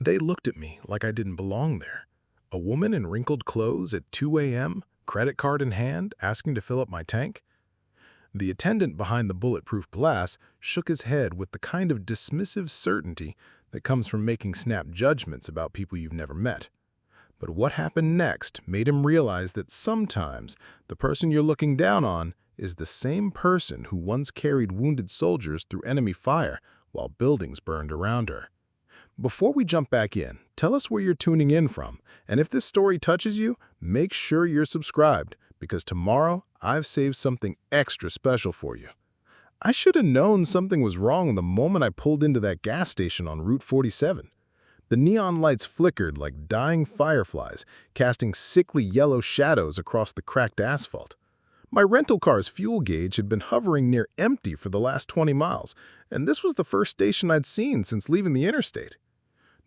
They looked at me like I didn't belong there. A woman in wrinkled clothes at 2 a.m., credit card in hand, asking to fill up my tank? The attendant behind the bulletproof glass shook his head with the kind of dismissive certainty that comes from making snap judgments about people you've never met. But what happened next made him realize that sometimes the person you're looking down on is the same person who once carried wounded soldiers through enemy fire while buildings burned around her. Before we jump back in, tell us where you're tuning in from, and if this story touches you, make sure you're subscribed, because tomorrow I've saved something extra special for you. I should have known something was wrong the moment I pulled into that gas station on Route 47. The neon lights flickered like dying fireflies, casting sickly yellow shadows across the cracked asphalt. My rental car's fuel gauge had been hovering near empty for the last 20 miles, and this was the first station I'd seen since leaving the interstate.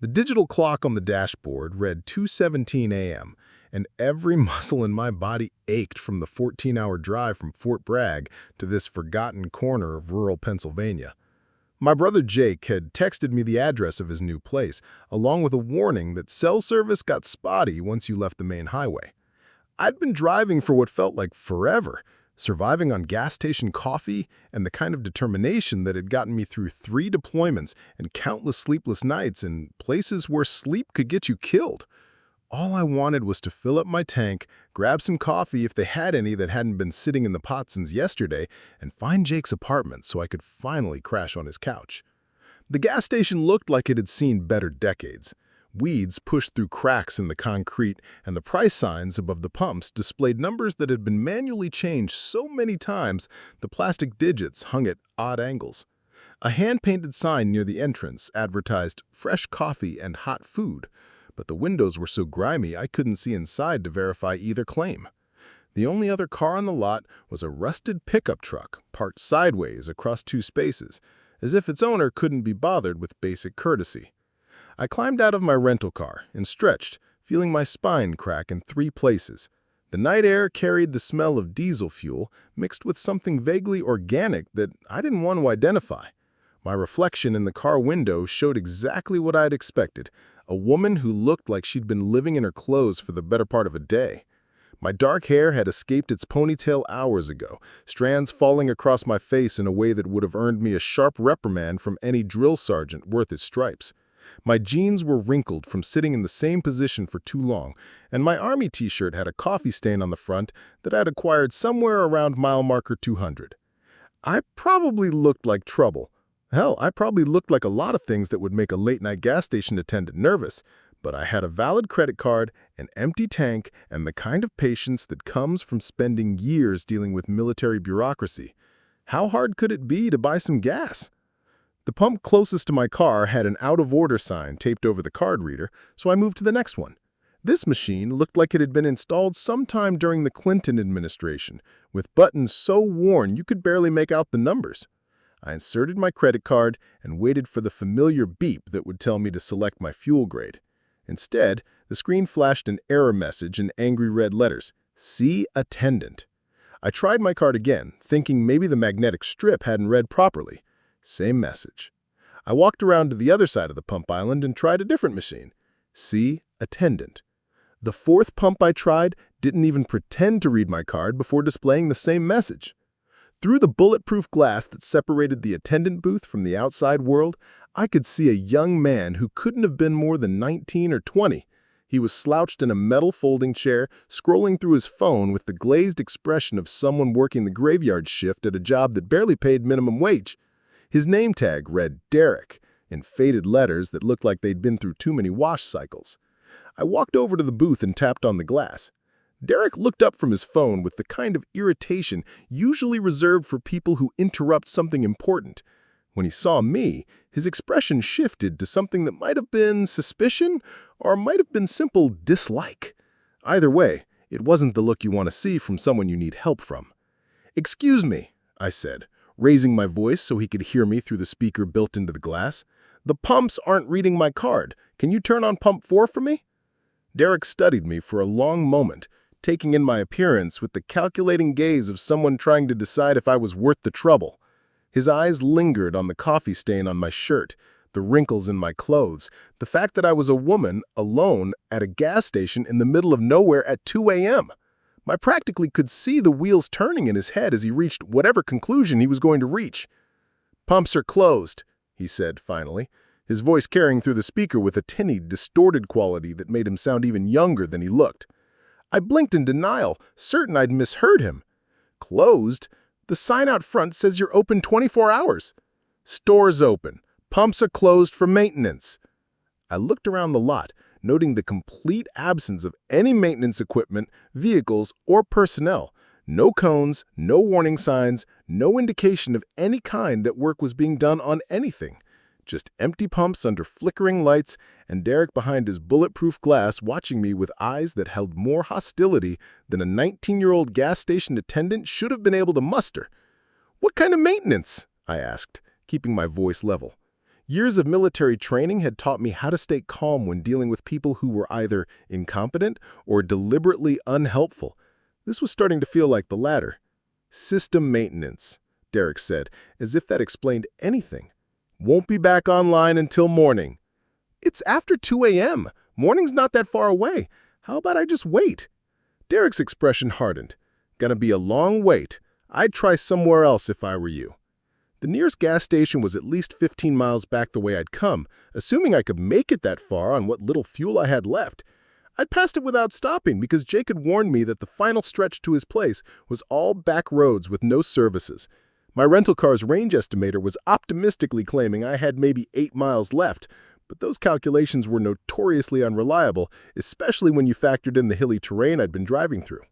The digital clock on the dashboard read 2:17 a.m., and every muscle in my body ached from the 14-hour drive from Fort Bragg to this forgotten corner of rural Pennsylvania. My brother Jake had texted me the address of his new place, along with a warning that cell service got spotty once you left the main highway. I'd been driving for what felt like forever, surviving on gas station coffee and the kind of determination that had gotten me through 3 deployments and countless sleepless nights in places where sleep could get you killed. All I wanted was to fill up my tank, grab some coffee if they had any that hadn't been sitting in the pot since yesterday, and find Jake's apartment so I could finally crash on his couch. The gas station looked like it had seen better decades. Weeds pushed through cracks in the concrete, and the price signs above the pumps displayed numbers that had been manually changed so many times the plastic digits hung at odd angles. A hand-painted sign near the entrance advertised fresh coffee and hot food, but the windows were so grimy I couldn't see inside to verify either claim. The only other car on the lot was a rusted pickup truck parked sideways across 2 spaces, as if its owner couldn't be bothered with basic courtesy. I climbed out of my rental car and stretched, feeling my spine crack in 3 places. The night air carried the smell of diesel fuel mixed with something vaguely organic that I didn't want to identify. My reflection in the car window showed exactly what I'd expected, a woman who looked like she'd been living in her clothes for the better part of a day. My dark hair had escaped its ponytail hours ago, strands falling across my face in a way that would have earned me a sharp reprimand from any drill sergeant worth his stripes. My jeans were wrinkled from sitting in the same position for too long, and my army t-shirt had a coffee stain on the front that I'd acquired somewhere around mile marker 200. I probably looked like trouble. Hell, I probably looked like a lot of things that would make a late-night gas station attendant nervous, but I had a valid credit card, an empty tank, and the kind of patience that comes from spending years dealing with military bureaucracy. How hard could it be to buy some gas? The pump closest to my car had an out-of-order sign taped over the card reader, so I moved to the next one. This machine looked like it had been installed sometime during the Clinton administration, with buttons so worn you could barely make out the numbers. I inserted my credit card and waited for the familiar beep that would tell me to select my fuel grade. Instead, the screen flashed an error message in angry red letters, "See Attendant." I tried my card again, thinking maybe the magnetic strip hadn't read properly. Same message. I walked around to the other side of the pump island and tried a different machine. See Attendant. The 4th pump I tried didn't even pretend to read my card before displaying the same message. Through the bulletproof glass that separated the attendant booth from the outside world, I could see a young man who couldn't have been more than 19 or 20. He was slouched in a metal folding chair, scrolling through his phone with the glazed expression of someone working the graveyard shift at a job that barely paid minimum wage. His name tag read Derek in faded letters that looked like they'd been through too many wash cycles. I walked over to the booth and tapped on the glass. Derek looked up from his phone with the kind of irritation usually reserved for people who interrupt something important. When he saw me, his expression shifted to something that might have been suspicion or might have been simple dislike. Either way, it wasn't the look you want to see from someone you need help from. "Excuse me," I said, raising my voice so he could hear me through the speaker built into the glass. "The pumps aren't reading my card. Can you turn on pump 4 for me?" Derek studied me for a long moment, taking in my appearance with the calculating gaze of someone trying to decide if I was worth the trouble. His eyes lingered on the coffee stain on my shirt, the the wrinkles in my clothes, the fact that I was a woman, alone, at a gas station in the middle of nowhere at 2 a.m. I practically could see the wheels turning in his head as he reached whatever conclusion he was going to reach. "Pumps are closed," he said finally, his voice carrying through the speaker with a tinny, distorted quality that made him sound even younger than he looked. I blinked in denial, certain I'd misheard him. "Closed? The sign out front says you're open 24 hours. Store's open. Pumps are closed for maintenance." I looked around the lot, noting the complete absence of any maintenance equipment, vehicles, or personnel. No cones, no warning signs, no indication of any kind that work was being done on anything. Just empty pumps under flickering lights, and Derek behind his bulletproof glass watching me with eyes that held more hostility than a 19-year-old gas station attendant should have been able to muster. "What kind of maintenance?" I asked, keeping my voice level. Years of military training had taught me how to stay calm when dealing with people who were either incompetent or deliberately unhelpful. This was starting to feel like the latter. "System maintenance," Derek said, as if that explained anything. "Won't be back online until morning." "It's after 2 a.m. Morning's not that far away. How about I just wait?" Derek's expression hardened. "Gonna be a long wait. I'd try somewhere else if I were you." The nearest gas station was at least 15 miles back the way I'd come, assuming I could make it that far on what little fuel I had left. I'd passed it without stopping because Jake had warned me that the final stretch to his place was all back roads with no services. My rental car's range estimator was optimistically claiming I had maybe 8 miles left, but those calculations were notoriously unreliable, especially when you factored in the hilly terrain I'd been driving through.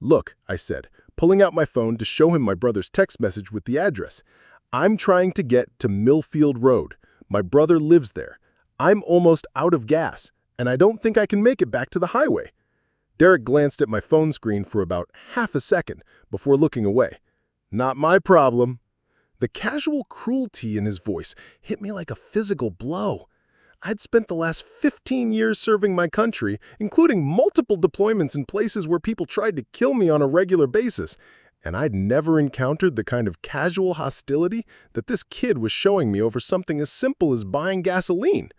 "Look," I said, pulling out my phone to show him my brother's text message with the address. "I'm trying to get to Millfield Road. My brother lives there. I'm almost out of gas, and I don't think I can make it back to the highway." Derek glanced at my phone screen for about half a second before looking away. "Not my problem." The casual cruelty in his voice hit me like a physical blow. I'd spent the last 15 years serving my country, including multiple deployments in places where people tried to kill me on a regular basis, and I'd never encountered the kind of casual hostility that this kid was showing me over something as simple as buying gasoline.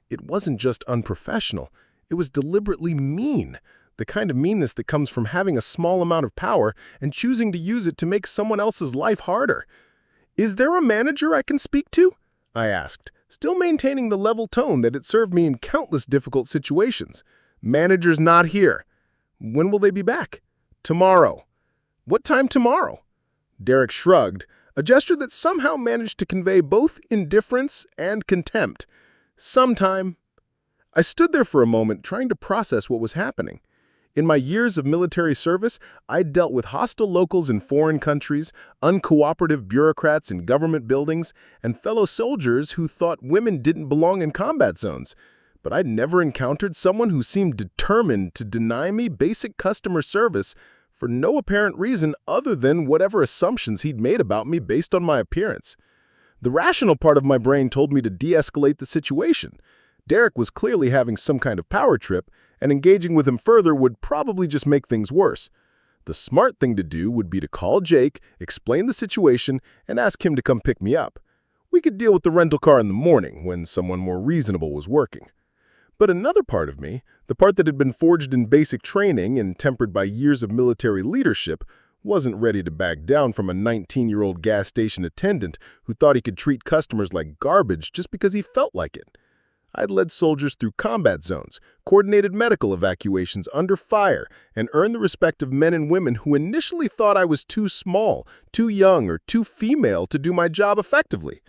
It wasn't just unprofessional, it was deliberately mean. The kind of meanness that comes from having a small amount of power and choosing to use it to make someone else's life harder. "Is there a manager I can speak to?" I asked, still maintaining the level tone that had served me in countless difficult situations. "Manager's not here." "When will they be back?" "Tomorrow." "What time tomorrow?" Derek shrugged, a gesture that somehow managed to convey both indifference and contempt. "Sometime." I stood there for a moment trying to process what was happening. In my years of military service, I'd dealt with hostile locals in foreign countries, uncooperative bureaucrats in government buildings, and fellow soldiers who thought women didn't belong in combat zones. But I'd never encountered someone who seemed determined to deny me basic customer service for no apparent reason other than whatever assumptions he'd made about me based on my appearance. The rational part of my brain told me to de-escalate the situation. Derek was clearly having some kind of power trip, and engaging with him further would probably just make things worse. The smart thing to do would be to call Jake, explain the situation, and ask him to come pick me up. We could deal with the rental car in the morning when someone more reasonable was working. But another part of me, the part that had been forged in basic training and tempered by years of military leadership, wasn't ready to back down from a 19-year-old gas station attendant who thought he could treat customers like garbage just because he felt like it. I'd led soldiers through combat zones, coordinated medical evacuations under fire, and earned the respect of men and women who initially thought I was too small, too young, or too female to do my job effectively.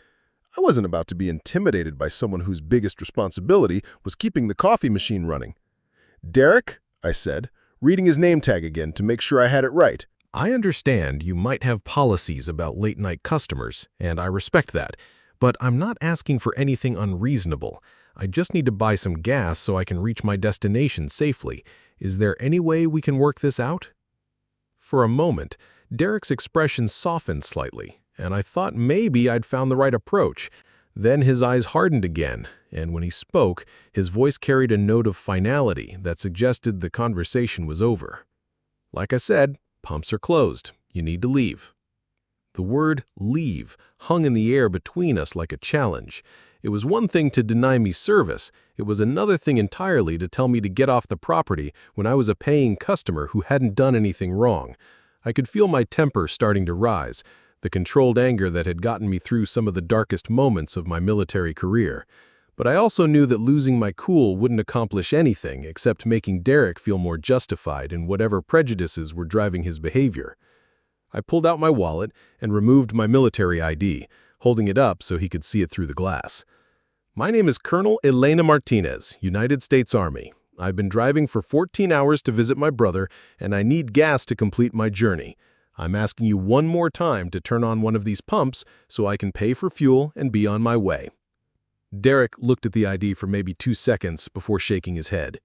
I wasn't about to be intimidated by someone whose biggest responsibility was keeping the coffee machine running. "Derek," I said, reading his name tag again to make sure I had it right. I understand you might have policies about late-night customers, and I respect that, but I'm not asking for anything unreasonable. I just need to buy some gas so I can reach my destination safely. Is there any way we can work this out? For a moment, Derek's expression softened slightly, and I thought maybe I'd found the right approach. Then his eyes hardened again, and when he spoke, his voice carried a note of finality that suggested the conversation was over. "Like I said, pumps are closed. You need to leave." The word "leave" hung in the air between us like a challenge. It was one thing to deny me service. It was another thing entirely to tell me to get off the property when I was a paying customer who hadn't done anything wrong. I could feel my temper starting to rise, the controlled anger that had gotten me through some of the darkest moments of my military career. But I also knew that losing my cool wouldn't accomplish anything except making Derek feel more justified in whatever prejudices were driving his behavior. I pulled out my wallet and removed my military ID, holding it up so he could see it through the glass. "My name is Colonel Elena Martinez, United States Army. I've been driving for 14 hours to visit my brother, and I need gas to complete my journey. I'm asking you one more time to turn on one of these pumps so I can pay for fuel and be on my way." Derek looked at the ID for maybe 2 seconds before shaking his head.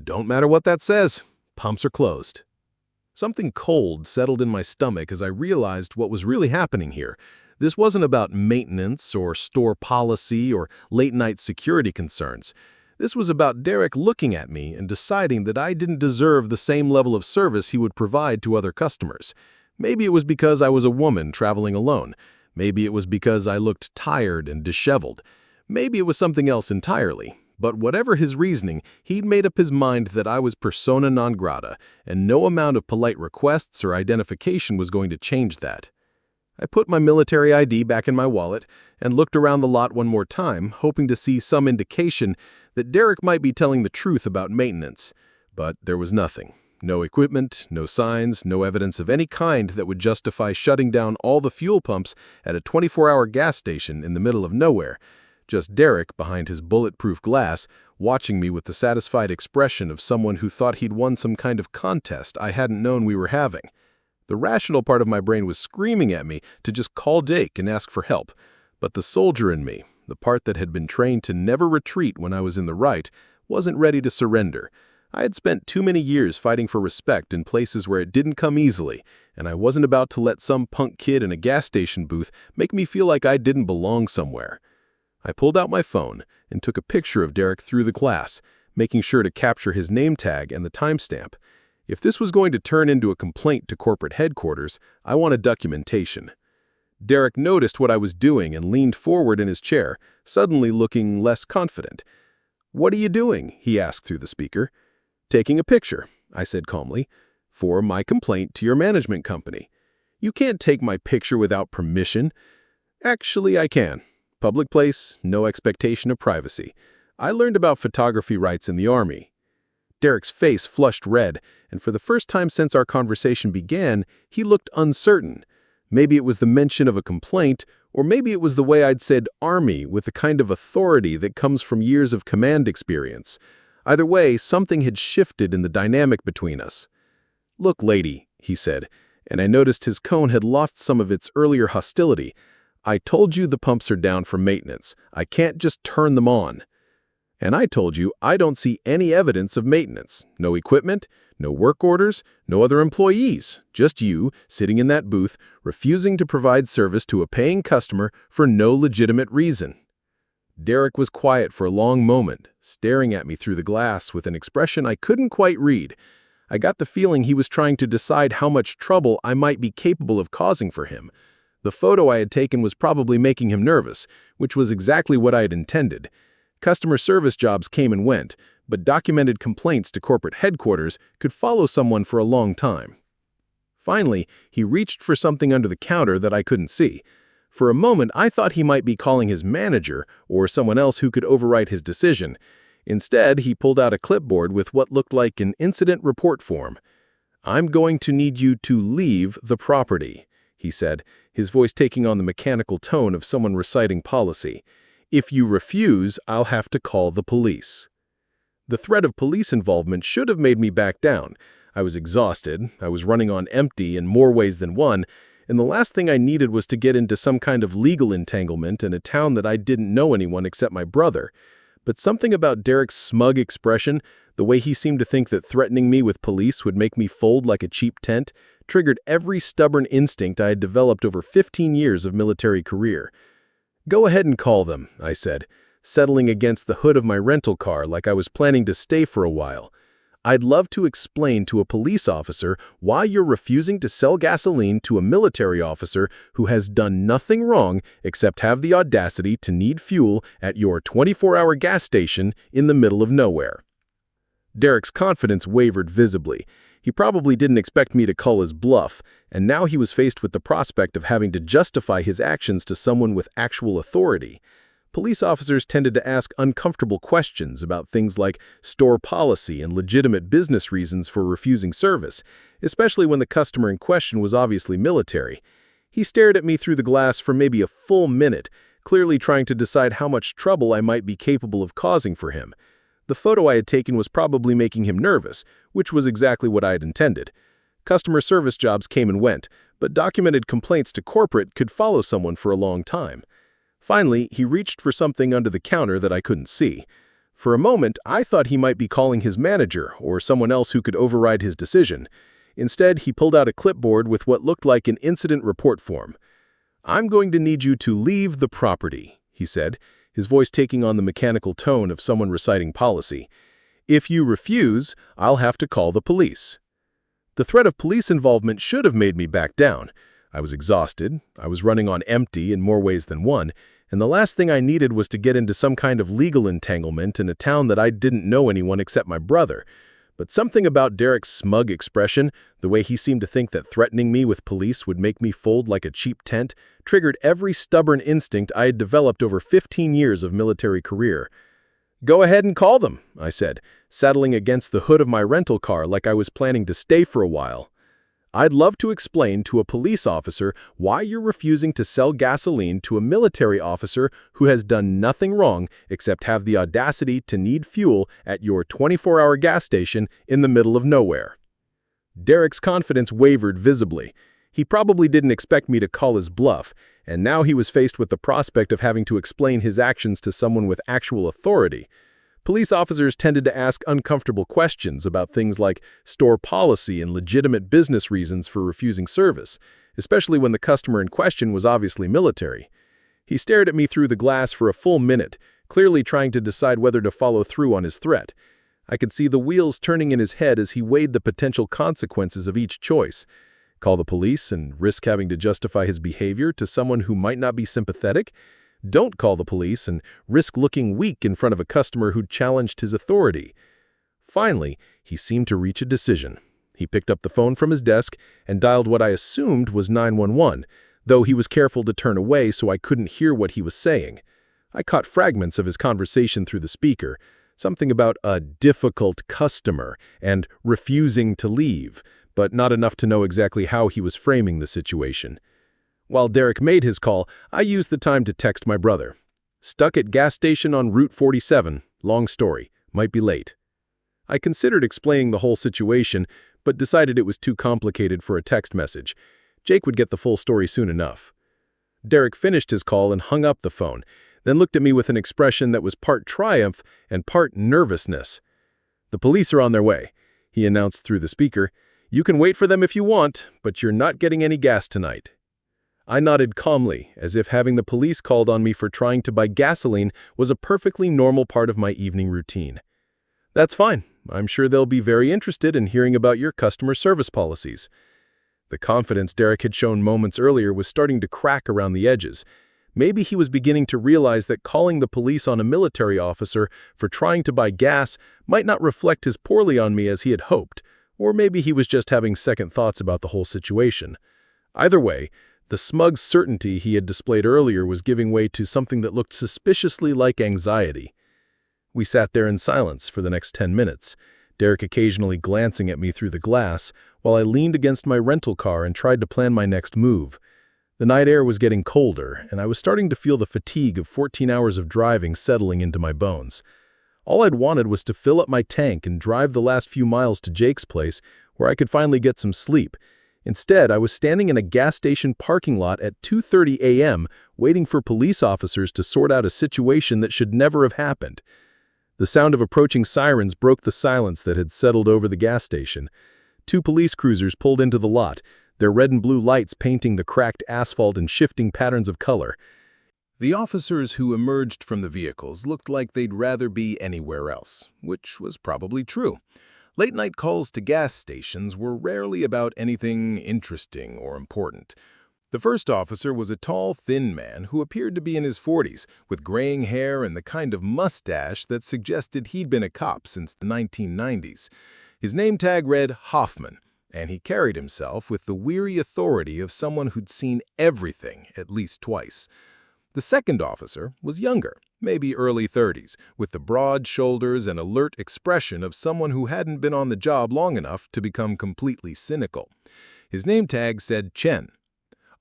"Don't matter what that says. Pumps are closed." Something cold settled in my stomach as I realized what was really happening here. This wasn't about maintenance or store policy or late-night security concerns. This was about Derek looking at me and deciding that I didn't deserve the same level of service he would provide to other customers. Maybe it was because I was a woman traveling alone. Maybe it was because I looked tired and disheveled. Maybe it was something else entirely, but whatever his reasoning, he'd made up his mind that I was persona non grata, and no amount of polite requests or identification was going to change that. I put my military ID back in my wallet and looked around the lot one more time, hoping to see some indication that Derek might be telling the truth about maintenance. But there was nothing. No equipment, no signs, no evidence of any kind that would justify shutting down all the fuel pumps at a 24-hour gas station in the middle of nowhere. Just Derek behind his bulletproof glass, watching me with the satisfied expression of someone who thought he'd won some kind of contest I hadn't known we were having. The rational part of my brain was screaming at me to just call Dake and ask for help, but the soldier in me, the part that had been trained to never retreat when I was in the right, wasn't ready to surrender. I had spent too many years fighting for respect in places where it didn't come easily, and I wasn't about to let some punk kid in a gas station booth make me feel like I didn't belong somewhere. I pulled out my phone and took a picture of Derek through the glass, making sure to capture his name tag and the timestamp. If this was going to turn into a complaint to corporate headquarters, I wanted documentation. Derek noticed what I was doing and leaned forward in his chair, suddenly looking less confident. "What are you doing?" he asked through the speaker. "Taking a picture," I said calmly, "for my complaint to your management company. You can't take my picture without permission." "Actually, I can. Public place, no expectation of privacy. I learned about photography rights in the Army." Derek's face flushed red, and for the first time since our conversation began, he looked uncertain. Maybe it was the mention of a complaint, or maybe it was the way I'd said Army with the kind of authority that comes from years of command experience. Either way, something had shifted in the dynamic between us. "Look, lady," he said, and I noticed his tone had lost some of its earlier hostility. "I told you the pumps are down for maintenance. I can't just turn them on. And I told you I don't see any evidence of maintenance. No equipment, no work orders, no other employees. Just you, sitting in that booth, refusing to provide service to a paying customer for no legitimate reason." Derek was quiet for a long moment, staring at me through the glass with an expression I couldn't quite read. I got the feeling he was trying to decide how much trouble I might be capable of causing for him. The photo I had taken was probably making him nervous, which was exactly what I had intended. Customer service jobs came and went, but documented complaints to corporate headquarters could follow someone for a long time. Finally, he reached for something under the counter that I couldn't see. For a moment, I thought he might be calling his manager or someone else who could override his decision. Instead, he pulled out a clipboard with what looked like an incident report form. "I'm going to need you to leave the property," he said, his voice taking on the mechanical tone of someone reciting policy. "If you refuse, I'll have to call the police." The threat of police involvement should have made me back down. I was exhausted, I was running on empty in more ways than one, and the last thing I needed was to get into some kind of legal entanglement in a town that I didn't know anyone except my brother. But something about Derek's smug expression, the way he seemed to think that threatening me with police would make me fold like a cheap tent, triggered every stubborn instinct I had developed over 15 years of military career. "Go ahead and call them," I said, settling against the hood of my rental car like I was planning to stay for a while. I'd love to explain to a police officer why you're refusing to sell gasoline to a military officer who has done nothing wrong except have the audacity to need fuel at your 24-hour gas station in the middle of nowhere." Derek's confidence wavered visibly. He probably didn't expect me to call his bluff, and now he was faced with the prospect of having to justify his actions to someone with actual authority. Police officers tended to ask uncomfortable questions about things like store policy and legitimate business reasons for refusing service, especially when the customer in question was obviously military. He stared at me through the glass for maybe a full minute, clearly trying to decide how much trouble I might be capable of causing for him. The photo I had taken was probably making him nervous, which was exactly what I had intended. Customer service jobs came and went, but documented complaints to corporate could follow someone for a long time. Finally, he reached for something under the counter that I couldn't see. For a moment, I thought he might be calling his manager or someone else who could override his decision. Instead, he pulled out a clipboard with what looked like an incident report form. "I'm going to need you to leave the property," he said, his voice taking on the mechanical tone of someone reciting policy. "If you refuse, I'll have to call the police." The threat of police involvement should have made me back down. I was exhausted, I was running on empty in more ways than one, and the last thing I needed was to get into some kind of legal entanglement in a town that I didn't know anyone except my brother. But something about Derek's smug expression, the way he seemed to think that threatening me with police would make me fold like a cheap tent, triggered every stubborn instinct I had developed over 15 years of military career. "Go ahead and call them," I said, saddling against the hood of my rental car like I was planning to stay for a while. "I'd love to explain to a police officer why you're refusing to sell gasoline to a military officer who has done nothing wrong except have the audacity to need fuel at your 24-hour gas station in the middle of nowhere." Derek's confidence wavered visibly. He probably didn't expect me to call his bluff, and now he was faced with the prospect of having to explain his actions to someone with actual authority. Police officers tended to ask uncomfortable questions about things like store policy and legitimate business reasons for refusing service, especially when the customer in question was obviously military. He stared at me through the glass for a full minute, clearly trying to decide whether to follow through on his threat. I could see the wheels turning in his head as he weighed the potential consequences of each choice. Call the police and risk having to justify his behavior to someone who might not be sympathetic? Don't call the police and risk looking weak in front of a customer who challenged his authority. Finally, he seemed to reach a decision. He picked up the phone from his desk and dialed what I assumed was 911, though he was careful to turn away so I couldn't hear what he was saying. I caught fragments of his conversation through the speaker, something about a difficult customer and refusing to leave, but not enough to know exactly how he was framing the situation. While Derek made his call, I used the time to text my brother. "Stuck at gas station on Route 47. Long story. Might be late." I considered explaining the whole situation, but decided it was too complicated for a text message. Jake would get the full story soon enough. Derek finished his call and hung up the phone, then looked at me with an expression that was part triumph and part nervousness. "The police are on their way," he announced through the speaker. "You can wait for them if you want, but you're not getting any gas tonight." I nodded calmly, as if having the police called on me for trying to buy gasoline was a perfectly normal part of my evening routine. "That's fine. I'm sure they'll be very interested in hearing about your customer service policies." The confidence Derek had shown moments earlier was starting to crack around the edges. Maybe he was beginning to realize that calling the police on a military officer for trying to buy gas might not reflect as poorly on me as he had hoped, or maybe he was just having second thoughts about the whole situation. Either way, the smug certainty he had displayed earlier was giving way to something that looked suspiciously like anxiety. We sat there in silence for the next 10 minutes, Derek occasionally glancing at me through the glass, while I leaned against my rental car and tried to plan my next move. The night air was getting colder, and I was starting to feel the fatigue of 14 hours of driving settling into my bones. All I'd wanted was to fill up my tank and drive the last few miles to Jake's place, where I could finally get some sleep. Instead, I was standing in a gas station parking lot at 2:30 a.m., waiting for police officers to sort out a situation that should never have happened. The sound of approaching sirens broke the silence that had settled over the gas station. 2 police cruisers pulled into the lot, their red and blue lights painting the cracked asphalt in shifting patterns of color. The officers who emerged from the vehicles looked like they'd rather be anywhere else, which was probably true. Late-night calls to gas stations were rarely about anything interesting or important. The first officer was a tall, thin man who appeared to be in his 40s, with graying hair and the kind of mustache that suggested he'd been a cop since the 1990s. His name tag read Hoffman, and he carried himself with the weary authority of someone who'd seen everything at least twice. The second officer was younger, maybe early 30s, with the broad shoulders and alert expression of someone who hadn't been on the job long enough to become completely cynical. His name tag said Chen.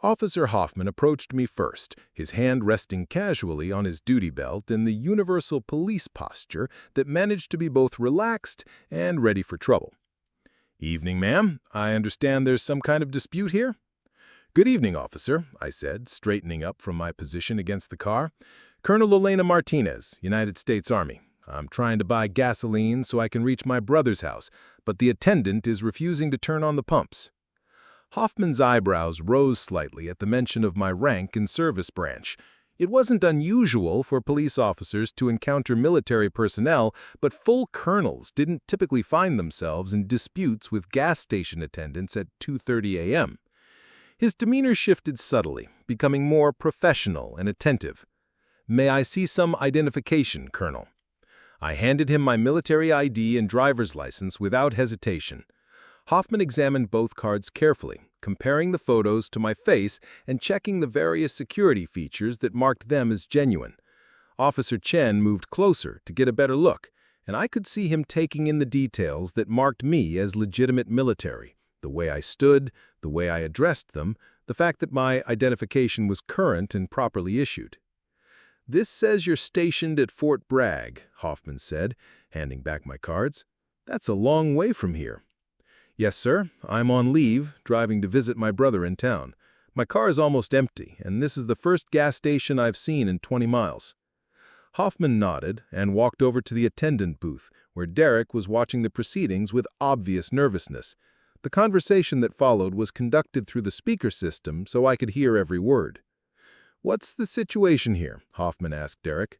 Officer Hoffman approached me first, his hand resting casually on his duty belt in the universal police posture that managed to be both relaxed and ready for trouble. "Evening, ma'am. I understand there's some kind of dispute here?" "Good evening, officer," I said, straightening up from my position against the car. "Colonel Elena Martinez, United States Army. I'm trying to buy gasoline so I can reach my brother's house, but the attendant is refusing to turn on the pumps." Hoffman's eyebrows rose slightly at the mention of my rank and service branch. It wasn't unusual for police officers to encounter military personnel, but full colonels didn't typically find themselves in disputes with gas station attendants at 2:30 a.m. His demeanor shifted subtly, becoming more professional and attentive. "May I see some identification, Colonel?" I handed him my military ID and driver's license without hesitation. Hoffman examined both cards carefully, comparing the photos to my face and checking the various security features that marked them as genuine. Officer Chen moved closer to get a better look, and I could see him taking in the details that marked me as legitimate military. The way I stood, the way I addressed them, the fact that my identification was current and properly issued. "This says you're stationed at Fort Bragg," Hoffman said, handing back my cards. "That's a long way from here." "Yes, sir. I'm on leave, driving to visit my brother in town. My car is almost empty, and this is the first gas station I've seen in 20 miles. Hoffman nodded and walked over to the attendant booth, where Derek was watching the proceedings with obvious nervousness. The conversation that followed was conducted through the speaker system, so I could hear every word. "What's the situation here?" Hoffman asked Derek.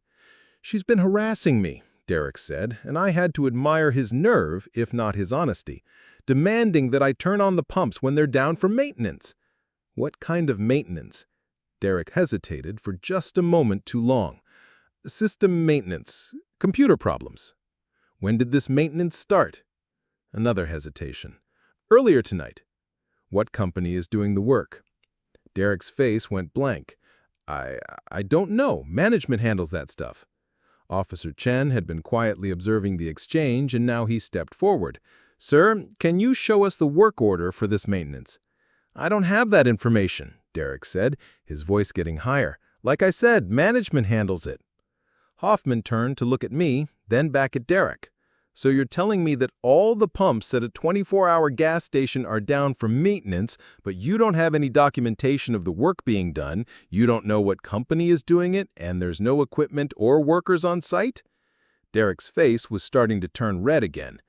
"She's been harassing me," Derek said, and I had to admire his nerve, if not his honesty, demanding that I turn on the pumps when they're down for maintenance. "What kind of maintenance?" Derek hesitated for just a moment too long. "System maintenance. Computer problems." "When did this maintenance start?" Another hesitation. "Earlier tonight." "What company is doing the work?" Derek's face went blank. I don't know. Management handles that stuff." Officer Chen had been quietly observing the exchange, and now he stepped forward. "Sir, can you show us the work order for this maintenance?" "I don't have that information," Derek said, his voice getting higher. "Like I said, management handles it." Hoffman turned to look at me, then back at Derek. "So you're telling me that all the pumps at a 24-hour gas station are down for maintenance, but you don't have any documentation of the work being done, you don't know what company is doing it, and there's no equipment or workers on site?" Derek's face was starting to turn red again.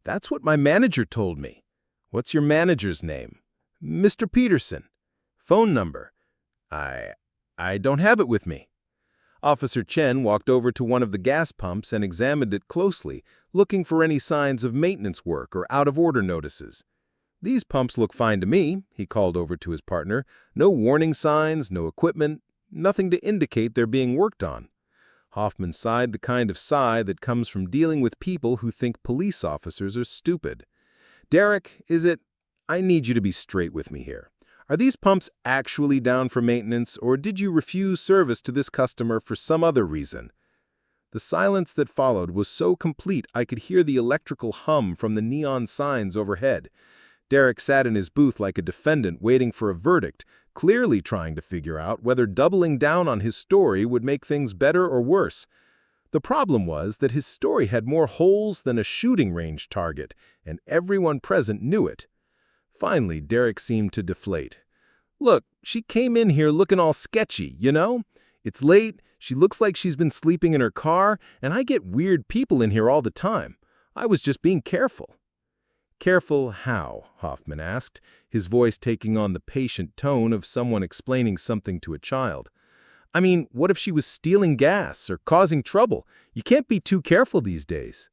"That's what my manager told me." "What's your manager's name?" "Mr. Peterson." "Phone number?" I don't have it with me." Officer Chen walked over to one of the gas pumps and examined it closely, looking for any signs of maintenance work or out-of-order notices. "These pumps look fine to me," he called over to his partner. "No warning signs, no equipment, nothing to indicate they're being worked on." Hoffman sighed the kind of sigh that comes from dealing with people who think police officers are stupid. "Derek, I need you to be straight with me here. Are these pumps actually down for maintenance, or did you refuse service to this customer for some other reason?" The silence that followed was so complete I could hear the electrical hum from the neon signs overhead. Derek sat in his booth like a defendant waiting for a verdict, clearly trying to figure out whether doubling down on his story would make things better or worse. The problem was that his story had more holes than a shooting range target, and everyone present knew it. Finally, Derek seemed to deflate. "Look, she came in here looking all sketchy, you know? It's late, she looks like she's been sleeping in her car, and I get weird people in here all the time. I was just being careful." "Careful how?" Hoffman asked, his voice taking on the patient tone of someone explaining something to a child. "I mean, what if she was stealing gas or causing trouble? You can't be too careful these days."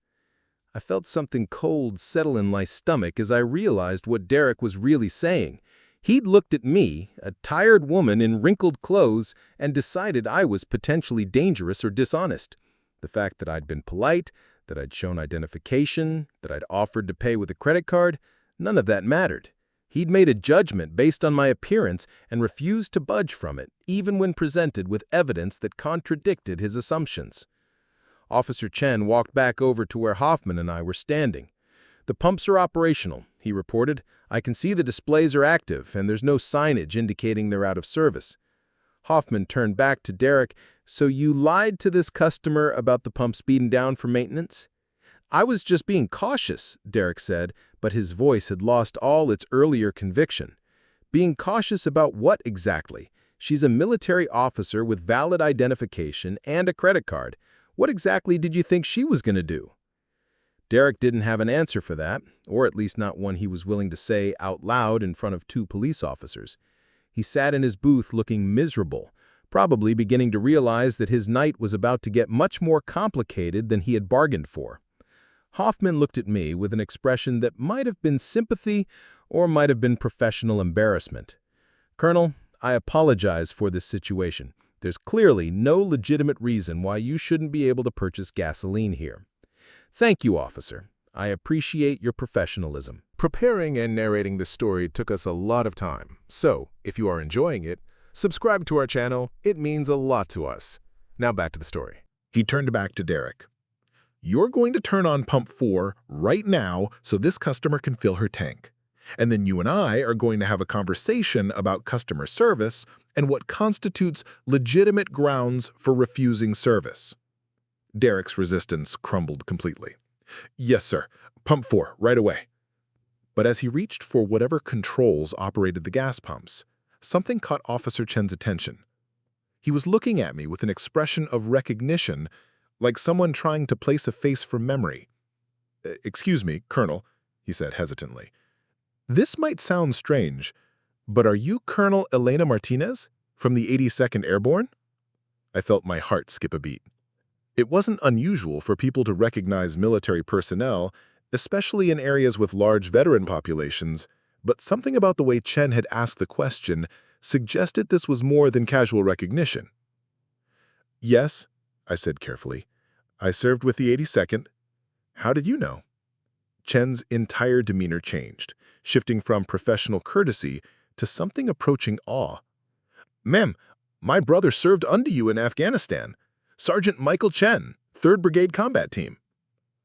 I felt something cold settle in my stomach as I realized what Derek was really saying. He'd looked at me, a tired woman in wrinkled clothes, and decided I was potentially dangerous or dishonest. The fact that I'd been polite, that I'd shown identification, that I'd offered to pay with a credit card, none of that mattered. He'd made a judgment based on my appearance and refused to budge from it, even when presented with evidence that contradicted his assumptions. Officer Chen walked back over to where Hoffman and I were standing. "The pumps are operational," he reported. "I can see the displays are active, and there's no signage indicating they're out of service." Hoffman turned back to Derek. "So you lied to this customer about the pumps being down for maintenance?" "I was just being cautious," Derek said, but his voice had lost all its earlier conviction. "Being cautious about what exactly? She's a military officer with valid identification and a credit card. What exactly did you think she was going to do?" Derek didn't have an answer for that, or at least not one he was willing to say out loud in front of two police officers. He sat in his booth looking miserable, probably beginning to realize that his night was about to get much more complicated than he had bargained for. Hoffman looked at me with an expression that might have been sympathy or might have been professional embarrassment. "Colonel, I apologize for this situation. There's clearly no legitimate reason why you shouldn't be able to purchase gasoline here." "Thank you, officer. I appreciate your professionalism." Preparing and narrating this story took us a lot of time, so if you are enjoying it, subscribe to our channel. It means a lot to us. Now back to the story. He turned back to Derek. "You're going to turn on pump 4 right now so this customer can fill her tank. And then you and I are going to have a conversation about customer service and what constitutes legitimate grounds for refusing service." Derek's resistance crumbled completely. "Yes, sir. Pump 4, right away." But as he reached for whatever controls operated the gas pumps, something caught Officer Chen's attention. He was looking at me with an expression of recognition, like someone trying to place a face from memory. "Excuse me, Colonel," he said hesitantly. "This might sound strange, but are you Colonel Elena Martinez from the 82nd Airborne?" I felt my heart skip a beat. It wasn't unusual for people to recognize military personnel, especially in areas with large veteran populations, but something about the way Chen had asked the question suggested this was more than casual recognition. "Yes," I said carefully. "I served with the 82nd. How did you know?" Chen's entire demeanor changed, shifting from professional courtesy to something approaching awe. "Ma'am, my brother served under you in Afghanistan. Sergeant Michael Chen, 3rd Brigade Combat Team."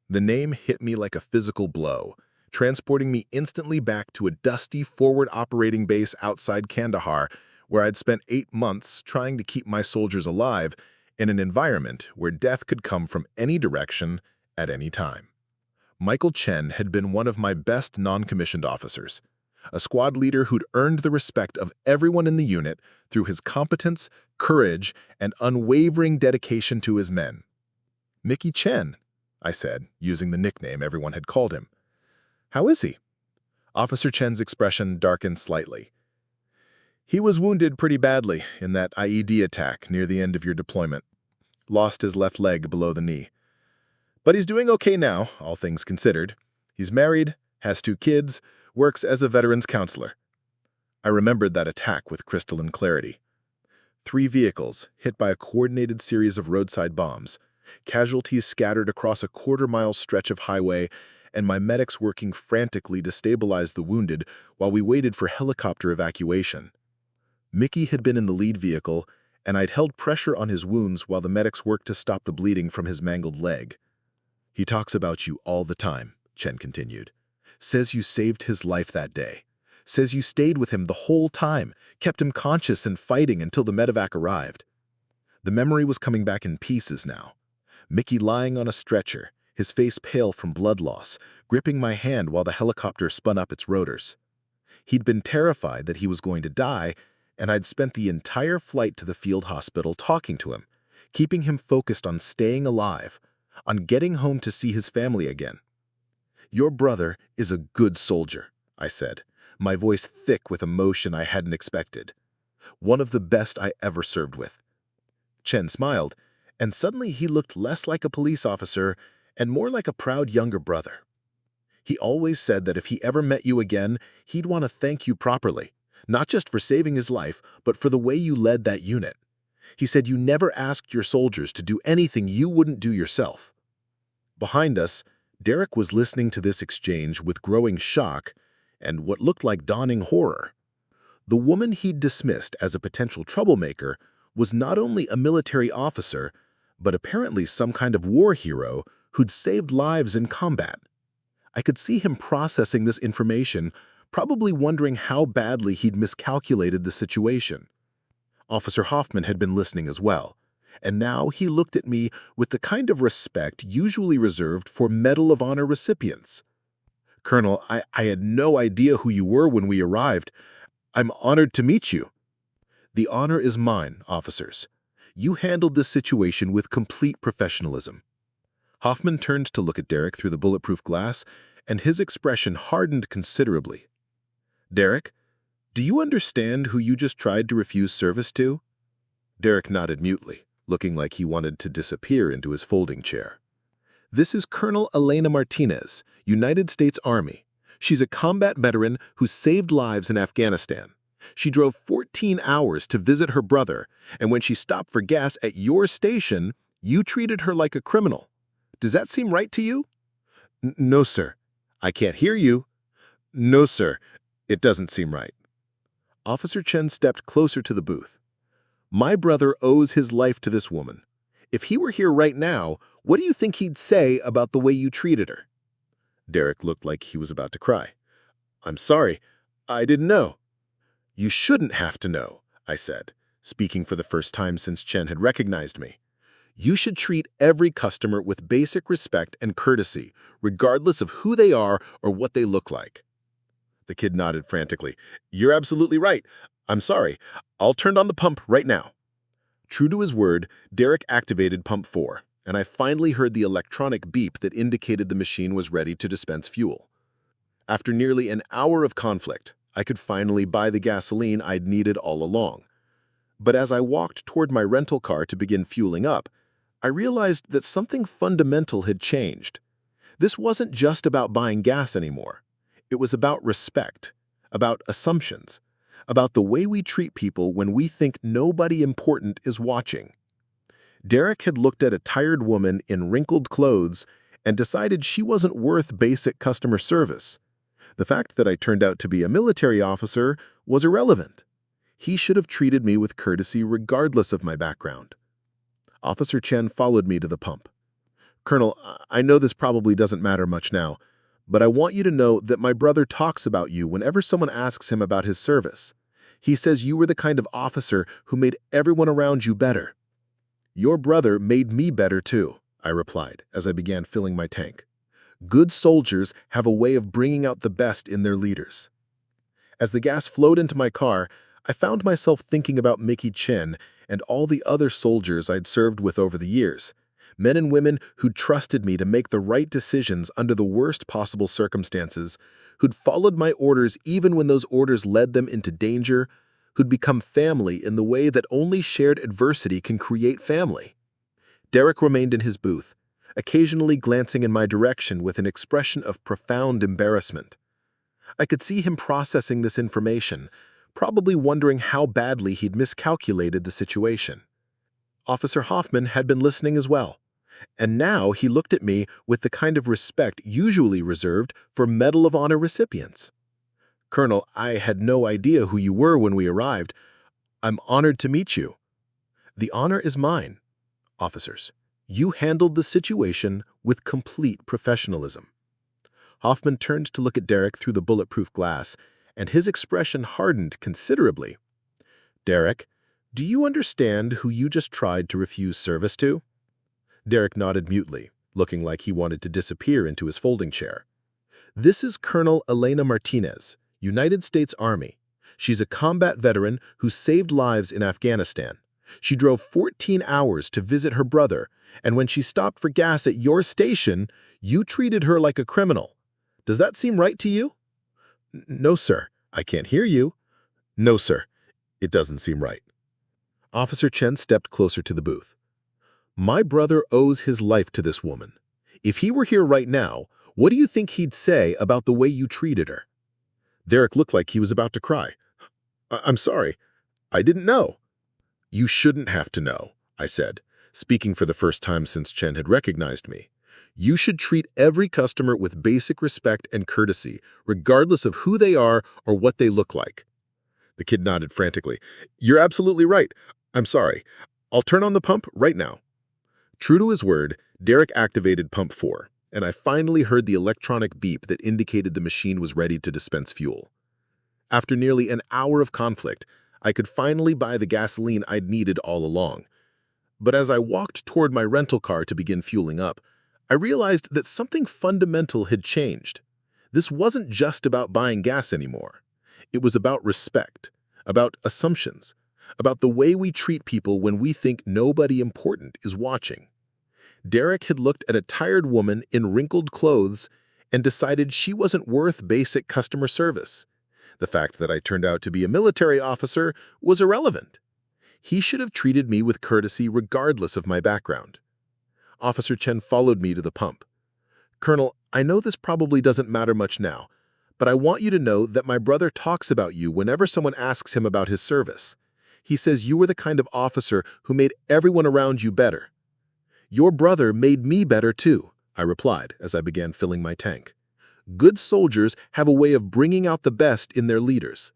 The name hit me like a physical blow, transporting me instantly back to a dusty forward operating base outside Kandahar, where I'd spent 8 months trying to keep my soldiers alive in an environment where death could come from any direction at any time. Michael Chen had been one of my best non-commissioned officers, a squad leader who'd earned the respect of everyone in the unit through his competence, courage, and unwavering dedication to his men. "Mickey Chen," I said, using the nickname everyone had called him. "How is he?" Officer Chen's expression darkened slightly. "He was wounded pretty badly in that IED attack near the end of your deployment. Lost his left leg below the knee. But he's doing okay now, all things considered. He's married, has 2 kids, works as a veterans counselor." I remembered that attack with crystalline clarity. 3 vehicles hit by a coordinated series of roadside bombs, casualties scattered across a quarter-mile stretch of highway, and my medics working frantically to stabilize the wounded while we waited for helicopter evacuation. Mickey had been in the lead vehicle, and I'd held pressure on his wounds while the medics worked to stop the bleeding from his mangled leg. "He talks about you all the time," Chen continued. "Says you saved his life that day. Says you stayed with him the whole time, kept him conscious and fighting until the medevac arrived." The memory was coming back in pieces now. Mickey lying on a stretcher, his face pale from blood loss, gripping my hand while the helicopter spun up its rotors. He'd been terrified that he was going to die, and I'd spent the entire flight to the field hospital talking to him, keeping him focused on staying alive, on getting home to see his family again. "Your brother is a good soldier," I said, my voice thick with emotion I hadn't expected. "One of the best I ever served with." Chen smiled, and suddenly he looked less like a police officer and more like a proud younger brother. He always said that if he ever met you again, he'd want to thank you properly, not just for saving his life, but for the way you led that unit. He said you never asked your soldiers to do anything you wouldn't do yourself. Behind us, Derek was listening to this exchange with growing shock and what looked like dawning horror. The woman he'd dismissed as a potential troublemaker was not only a military officer, but apparently some kind of war hero who'd saved lives in combat. I could see him processing this information, probably wondering how badly he'd miscalculated the situation. Officer Hoffman had been listening as well, and now he looked at me with the kind of respect usually reserved for Medal of Honor recipients. "Colonel, I had no idea who you were when we arrived. I'm honored to meet you." "The honor is mine, officers. You handled this situation with complete professionalism." Hoffman turned to look at Derek through the bulletproof glass, and his expression hardened considerably. "Derek, do you understand who you just tried to refuse service to?" Derek nodded mutely, looking like he wanted to disappear into his folding chair. "This is Colonel Elena Martinez, United States Army. She's a combat veteran who saved lives in Afghanistan. She drove 14 hours to visit her brother, and when she stopped for gas at your station, you treated her like a criminal. Does that seem right to you?" "No, sir." "I can't hear you." "No, sir. It doesn't seem right." Officer Chen stepped closer to the booth. "My brother owes his life to this woman. If he were here right now, what do you think he'd say about the way you treated her?" Derek looked like he was about to cry. "I'm sorry. I didn't know." "You shouldn't have to know," I said, speaking for the first time since Chen had recognized me. "You should treat every customer with basic respect and courtesy, regardless of who they are or what they look like." The kid nodded frantically. "You're absolutely right. I'm sorry. I'll turn on the pump right now." True to his word, Derek activated pump 4, and I finally heard the electronic beep that indicated the machine was ready to dispense fuel. After nearly an hour of conflict, I could finally buy the gasoline I'd needed all along. But as I walked toward my rental car to begin fueling up, I realized that something fundamental had changed. This wasn't just about buying gas anymore. It was about respect, about assumptions, about the way we treat people when we think nobody important is watching. Derek had looked at a tired woman in wrinkled clothes and decided she wasn't worth basic customer service. The fact that I turned out to be a military officer was irrelevant. He should have treated me with courtesy regardless of my background. Officer Chen followed me to the pump. "Colonel, I know this probably doesn't matter much now, but I want you to know that my brother talks about you whenever someone asks him about his service. He says you were the kind of officer who made everyone around you better." "Your brother made me better too," I replied as I began filling my tank. "Good soldiers have a way of bringing out the best in their leaders." As the gas flowed into my car, I found myself thinking about Mickey Chen and all the other soldiers I'd served with over the years. Men and women who'd trusted me to make the right decisions under the worst possible circumstances, who'd followed my orders even when those orders led them into danger, who'd become family in the way that only shared adversity can create family. Derek remained in his booth, occasionally glancing in my direction with an expression of profound embarrassment. I could see him processing this information, probably wondering how badly he'd miscalculated the situation. Officer Hoffman had been listening as well, and now he looked at me with the kind of respect usually reserved for Medal of Honor recipients. "Colonel, I had no idea who you were when we arrived. I'm honored to meet you." "The honor is mine. Officers, you handled the situation with complete professionalism." Hoffman turned to look at Derek through the bulletproof glass, and his expression hardened considerably. "Derek, do you understand who you just tried to refuse service to?" Derek nodded mutely, looking like he wanted to disappear into his folding chair. "This is Colonel Elena Martinez, United States Army. She's a combat veteran who saved lives in Afghanistan. She drove 14 hours to visit her brother, and when she stopped for gas at your station, you treated her like a criminal. Does that seem right to you?" "No, sir. I can't hear you." "No, sir. It doesn't seem right." Officer Chen stepped closer to the booth. "My brother owes his life to this woman. If he were here right now, what do you think he'd say about the way you treated her?" Derek looked like he was about to cry. I'm sorry. I didn't know." "You shouldn't have to know," I said, speaking for the first time since Chen had recognized me. "You should treat every customer with basic respect and courtesy, regardless of who they are or what they look like." The kid nodded frantically. "You're absolutely right. I'm sorry. I'll turn on the pump right now." True to his word, Derek activated pump 4, and I finally heard the electronic beep that indicated the machine was ready to dispense fuel. After nearly an hour of conflict, I could finally buy the gasoline I'd needed all along. But as I walked toward my rental car to begin fueling up, I realized that something fundamental had changed. This wasn't just about buying gas anymore. It was about respect, about assumptions, about the way we treat people when we think nobody important is watching. Derek had looked at a tired woman in wrinkled clothes and decided she wasn't worth basic customer service. The fact that I turned out to be a military officer was irrelevant. He should have treated me with courtesy regardless of my background. Officer Chen followed me to the pump. "Colonel, I know this probably doesn't matter much now, but I want you to know that my brother talks about you whenever someone asks him about his service. He says you were the kind of officer who made everyone around you better." "Your brother made me better too," I replied as I began filling my tank. Good soldiers have a way of bringing out the best in their leaders.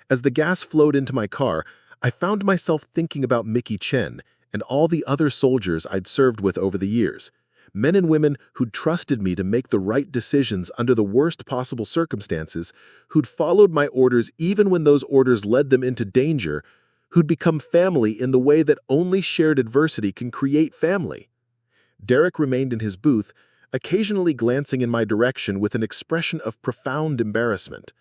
As the gas flowed into my car, I found myself thinking about Mickey Chen and all the other soldiers I'd served with over the years, men and women who'd trusted me to make the right decisions under the worst possible circumstances, who'd followed my orders even when those orders led them into danger, who'd become family in the way that only shared adversity can create family. Derek remained in his booth, occasionally glancing in my direction with an expression of profound embarrassment.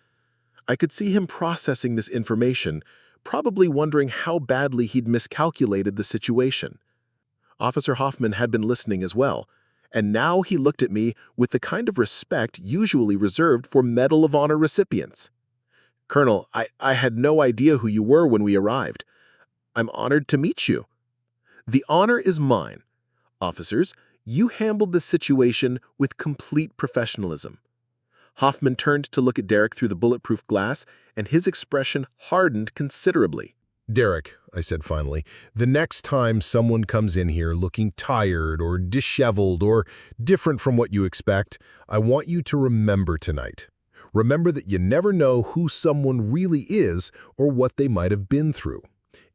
I could see him processing this information, probably wondering how badly he'd miscalculated the situation. Officer Hoffman had been listening as well, and now he looked at me with the kind of respect usually reserved for Medal of Honor recipients. "Colonel, I had no idea who you were when we arrived. I'm honored to meet you." "The honor is mine. Officers, you handled this situation with complete professionalism." Hoffman turned to look at Derek through the bulletproof glass, and his expression hardened considerably. "Derek," I said finally, "the next time someone comes in here looking tired or disheveled or different from what you expect, I want you to remember tonight. Remember that you never know who someone really is or what they might have been through.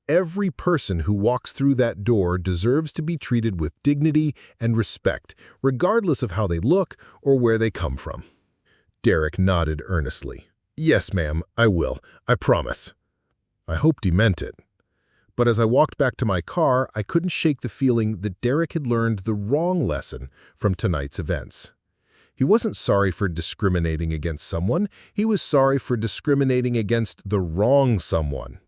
Every person who walks through that door deserves to be treated with dignity and respect, regardless of how they look or where they come from." Derek nodded earnestly. "Yes, ma'am, I will. I promise." I hoped he meant it. But as I walked back to my car, I couldn't shake the feeling that Derek had learned the wrong lesson from tonight's events. He wasn't sorry for discriminating against someone. He was sorry for discriminating against the wrong someone.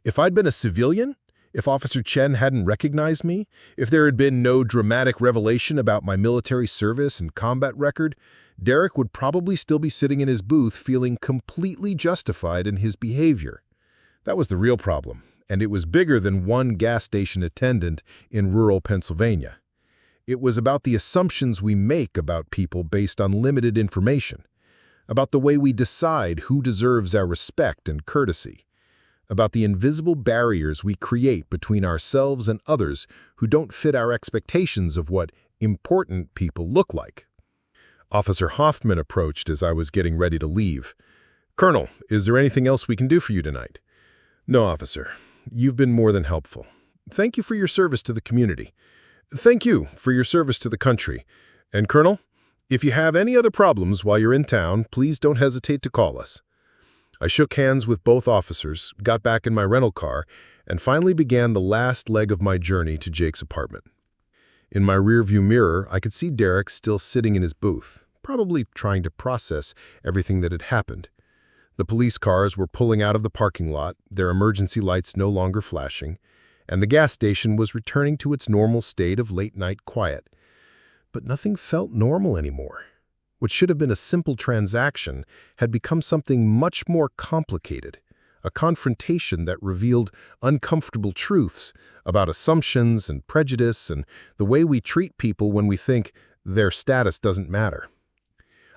If I'd been a civilian, if Officer Chen hadn't recognized me, if there had been no dramatic revelation about my military service and combat record, Derek would probably still be sitting in his booth feeling completely justified in his behavior. That was the real problem, and it was bigger than one gas station attendant in rural Pennsylvania. It was about the assumptions we make about people based on limited information, about the way we decide who deserves our respect and courtesy, about the invisible barriers we create between ourselves and others who don't fit our expectations of what important people look like. Officer Hoffman approached as I was getting ready to leave. "Colonel, is there anything else we can do for you tonight?" "No, officer. You've been more than helpful. Thank you for your service to the community. Thank you for your service to the country. And Colonel, if you have any other problems while you're in town, please don't hesitate to call us." I shook hands with both officers, got back in my rental car, and finally began the last leg of my journey to Jake's apartment. In my rearview mirror, I could see Derek still sitting in his booth, probably trying to process everything that had happened. The police cars were pulling out of the parking lot, their emergency lights no longer flashing, and the gas station was returning to its normal state of late-night quiet. But nothing felt normal anymore. What should have been a simple transaction had become something much more complicated, a confrontation that revealed uncomfortable truths about assumptions and prejudice and the way we treat people when we think their status doesn't matter.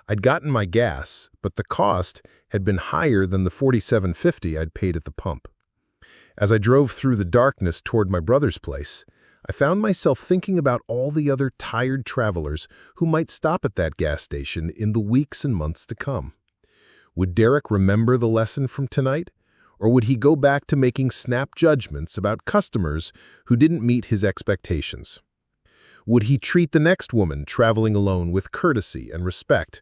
I'd gotten my gas, but the cost had been higher than the $47.50 I'd paid at the pump. As I drove through the darkness toward my brother's place, I found myself thinking about all the other tired travelers who might stop at that gas station in the weeks and months to come. Would Derek remember the lesson from tonight? Or would he go back to making snap judgments about customers who didn't meet his expectations? Would he treat the next woman traveling alone with courtesy and respect?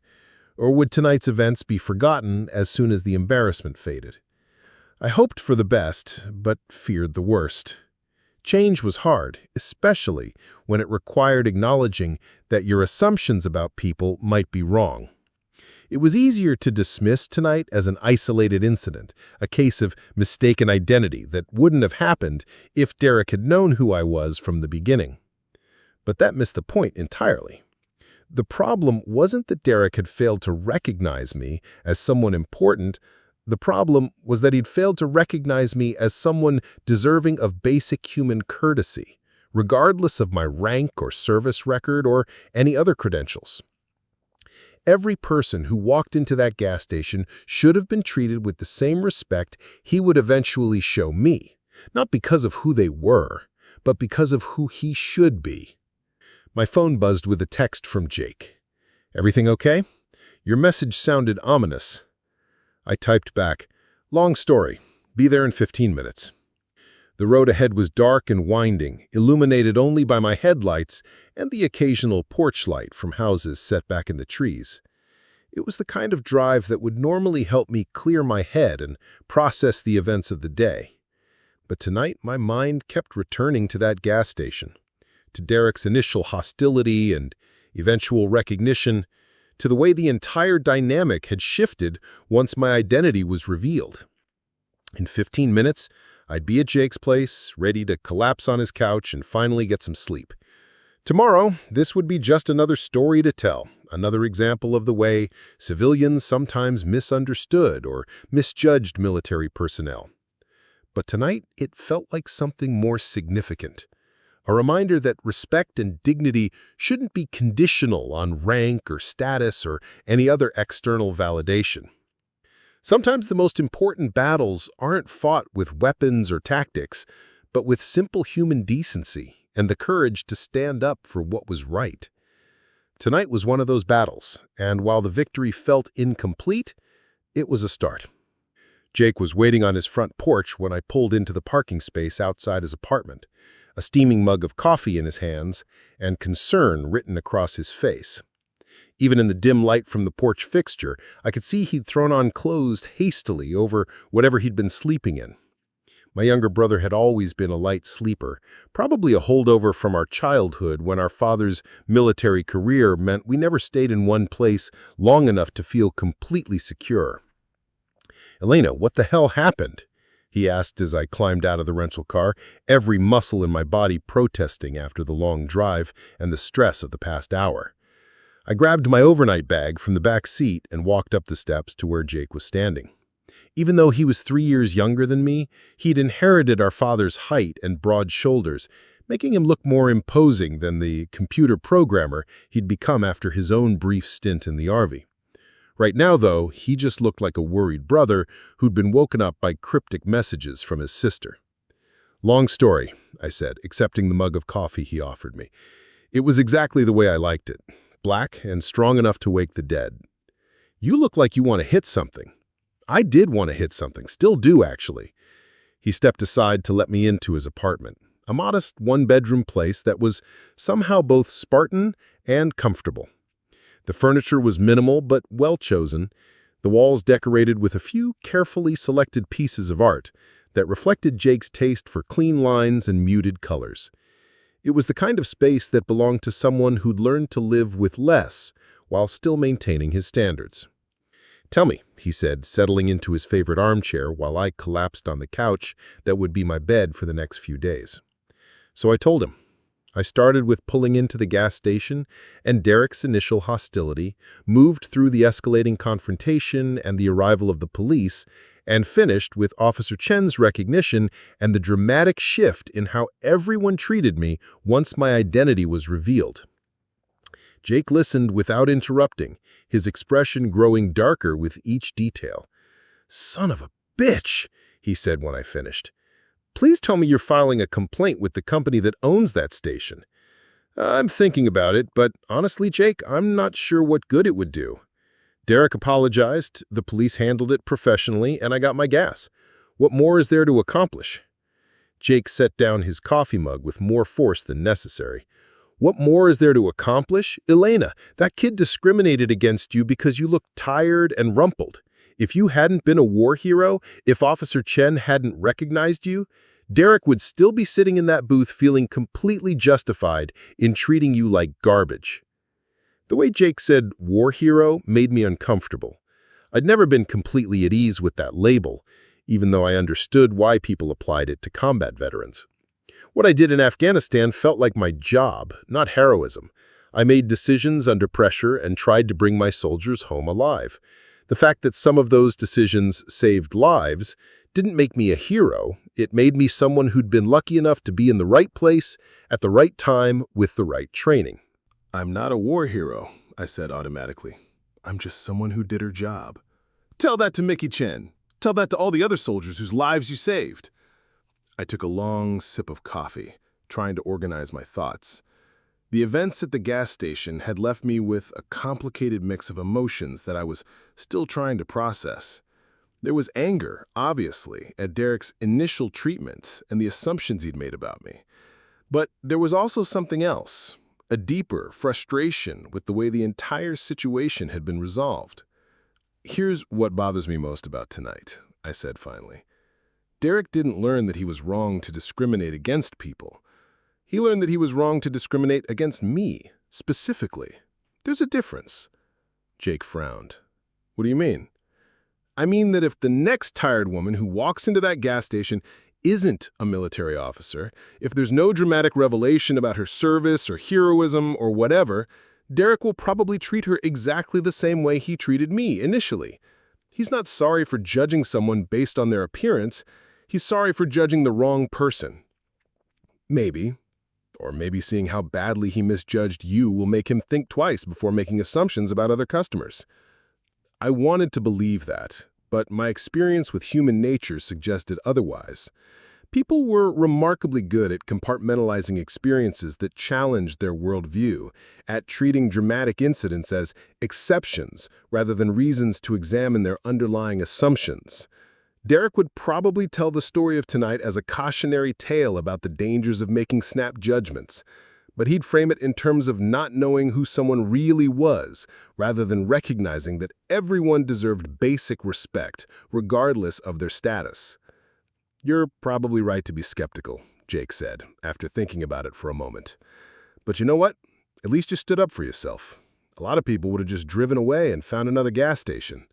Or would tonight's events be forgotten as soon as the embarrassment faded? I hoped for the best, but feared the worst. Change was hard, especially when it required acknowledging that your assumptions about people might be wrong. It was easier to dismiss tonight as an isolated incident, a case of mistaken identity that wouldn't have happened if Derek had known who I was from the beginning. But that missed the point entirely. The problem wasn't that Derek had failed to recognize me as someone important. The problem was that he'd failed to recognize me as someone deserving of basic human courtesy, regardless of my rank or service record or any other credentials. Every person who walked into that gas station should have been treated with the same respect he would eventually show me, not because of who they were, but because of who he should be. My phone buzzed with a text from Jake. "Everything okay? Your message sounded ominous." I typed back, "Long story. Be there in 15 minutes." The road ahead was dark and winding, illuminated only by my headlights and the occasional porch light from houses set back in the trees. It was the kind of drive that would normally help me clear my head and process the events of the day. But tonight my mind kept returning to that gas station, to Derek's initial hostility and eventual recognition, to the way the entire dynamic had shifted once my identity was revealed. In 15 minutes, I'd be at Jake's place, ready to collapse on his couch and finally get some sleep. Tomorrow, this would be just another story to tell, another example of the way civilians sometimes misunderstood or misjudged military personnel. But tonight, it felt like something more significant. A reminder that respect and dignity shouldn't be conditional on rank or status or any other external validation. Sometimes the most important battles aren't fought with weapons or tactics, but with simple human decency and the courage to stand up for what was right. Tonight was one of those battles, and while the victory felt incomplete, it was a start. Jake was waiting on his front porch when I pulled into the parking space outside his apartment, a steaming mug of coffee in his hands, and concern written across his face. Even in the dim light from the porch fixture, I could see he'd thrown on clothes hastily over whatever he'd been sleeping in. My younger brother had always been a light sleeper, probably a holdover from our childhood when our father's military career meant we never stayed in one place long enough to feel completely secure. "Elena, what the hell happened?" he asked as I climbed out of the rental car, every muscle in my body protesting after the long drive and the stress of the past hour. I grabbed my overnight bag from the back seat and walked up the steps to where Jake was standing. Even though he was 3 years younger than me, he'd inherited our father's height and broad shoulders, making him look more imposing than the computer programmer he'd become after his own brief stint in the Army. Right now, though, he just looked like a worried brother who'd been woken up by cryptic messages from his sister. "Long story," I said, accepting the mug of coffee he offered me. It was exactly the way I liked it, black and strong enough to wake the dead. "You look like you want to hit something." I did want to hit something, still do actually. He stepped aside to let me into his apartment, a modest one-bedroom place that was somehow both Spartan and comfortable. The furniture was minimal but well-chosen, the walls decorated with a few carefully selected pieces of art that reflected Jake's taste for clean lines and muted colors. It was the kind of space that belonged to someone who'd learned to live with less while still maintaining his standards. "Tell me," he said, settling into his favorite armchair while I collapsed on the couch that would be my bed for the next few days. So I told him. I started with pulling into the gas station and Derek's initial hostility, moved through the escalating confrontation and the arrival of the police, and finished with Officer Chen's recognition and the dramatic shift in how everyone treated me once my identity was revealed. Jake listened without interrupting, his expression growing darker with each detail. "Son of a bitch," he said when I finished. "Please tell me you're filing a complaint with the company that owns that station." "I'm thinking about it, but honestly, Jake, I'm not sure what good it would do." Derek apologized, the police handled it professionally, and I got my gas. What more is there to accomplish? Jake set down his coffee mug with more force than necessary. "What more is there to accomplish? Elena, that kid discriminated against you because you looked tired and rumpled. If you hadn't been a war hero, if Officer Chen hadn't recognized you, Derek would still be sitting in that booth feeling completely justified in treating you like garbage." The way Jake said war hero made me uncomfortable. I'd never been completely at ease with that label, even though I understood why people applied it to combat veterans. What I did in Afghanistan felt like my job, not heroism. I made decisions under pressure and tried to bring my soldiers home alive. The fact that some of those decisions saved lives didn't make me a hero. It made me someone who'd been lucky enough to be in the right place at the right time with the right training. "I'm not a war hero," I said automatically. "I'm just someone who did her job." "Tell that to Mickey Chen. Tell that to all the other soldiers whose lives you saved." I took a long sip of coffee, trying to organize my thoughts. The events at the gas station had left me with a complicated mix of emotions that I was still trying to process. There was anger, obviously, at Derek's initial treatment and the assumptions he'd made about me. But there was also something else, a deeper frustration with the way the entire situation had been resolved. "Here's what bothers me most about tonight," I said finally. "Derek didn't learn that he was wrong to discriminate against people. He learned that he was wrong to discriminate against me, specifically. There's a difference." Jake frowned. "What do you mean?" "I mean that if the next tired woman who walks into that gas station isn't a military officer, if there's no dramatic revelation about her service or heroism or whatever, Derek will probably treat her exactly the same way he treated me initially. He's not sorry for judging someone based on their appearance. He's sorry for judging the wrong person. Maybe, or maybe seeing how badly he misjudged you will make him think twice before making assumptions about other customers." I wanted to believe that, but my experience with human nature suggested otherwise. People were remarkably good at compartmentalizing experiences that challenged their worldview, at treating dramatic incidents as exceptions rather than reasons to examine their underlying assumptions. Derek would probably tell the story of tonight as a cautionary tale about the dangers of making snap judgments, but he'd frame it in terms of not knowing who someone really was, rather than recognizing that everyone deserved basic respect, regardless of their status. "You're probably right to be skeptical," Jake said, after thinking about it for a moment. "But you know what? At least you stood up for yourself. A lot of people would have just driven away and found another gas station."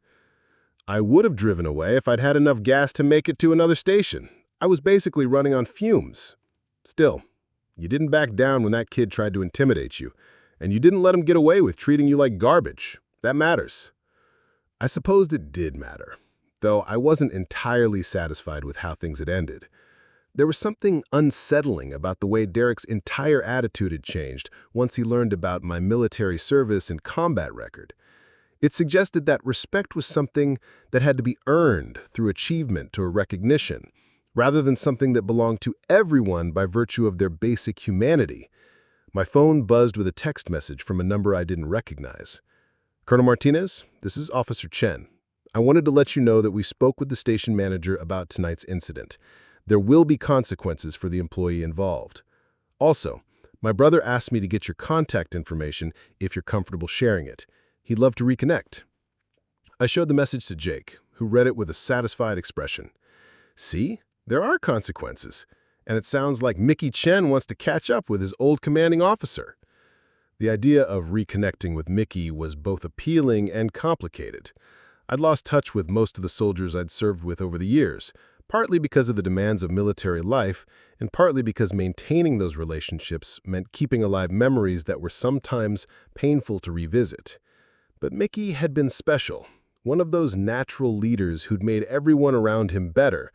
"I would have driven away if I'd had enough gas to make it to another station. I was basically running on fumes. Still, you didn't back down when that kid tried to intimidate you, and you didn't let him get away with treating you like garbage. That matters." I supposed it did matter, though I wasn't entirely satisfied with how things had ended. There was something unsettling about the way Derek's entire attitude had changed once he learned about my military service and combat record. It suggested that respect was something that had to be earned through achievement or recognition, rather than something that belonged to everyone by virtue of their basic humanity. My phone buzzed with a text message from a number I didn't recognize. "Colonel Martinez, this is Officer Chen. I wanted to let you know that we spoke with the station manager about tonight's incident. There will be consequences for the employee involved. Also, my brother asked me to get your contact information if you're comfortable sharing it. He'd love to reconnect." I showed the message to Jake, who read it with a satisfied expression. "See? There are consequences. And it sounds like Mickey Chen wants to catch up with his old commanding officer." The idea of reconnecting with Mickey was both appealing and complicated. I'd lost touch with most of the soldiers I'd served with over the years, partly because of the demands of military life, and partly because maintaining those relationships meant keeping alive memories that were sometimes painful to revisit. But Mickey had been special, one of those natural leaders who'd made everyone around him better,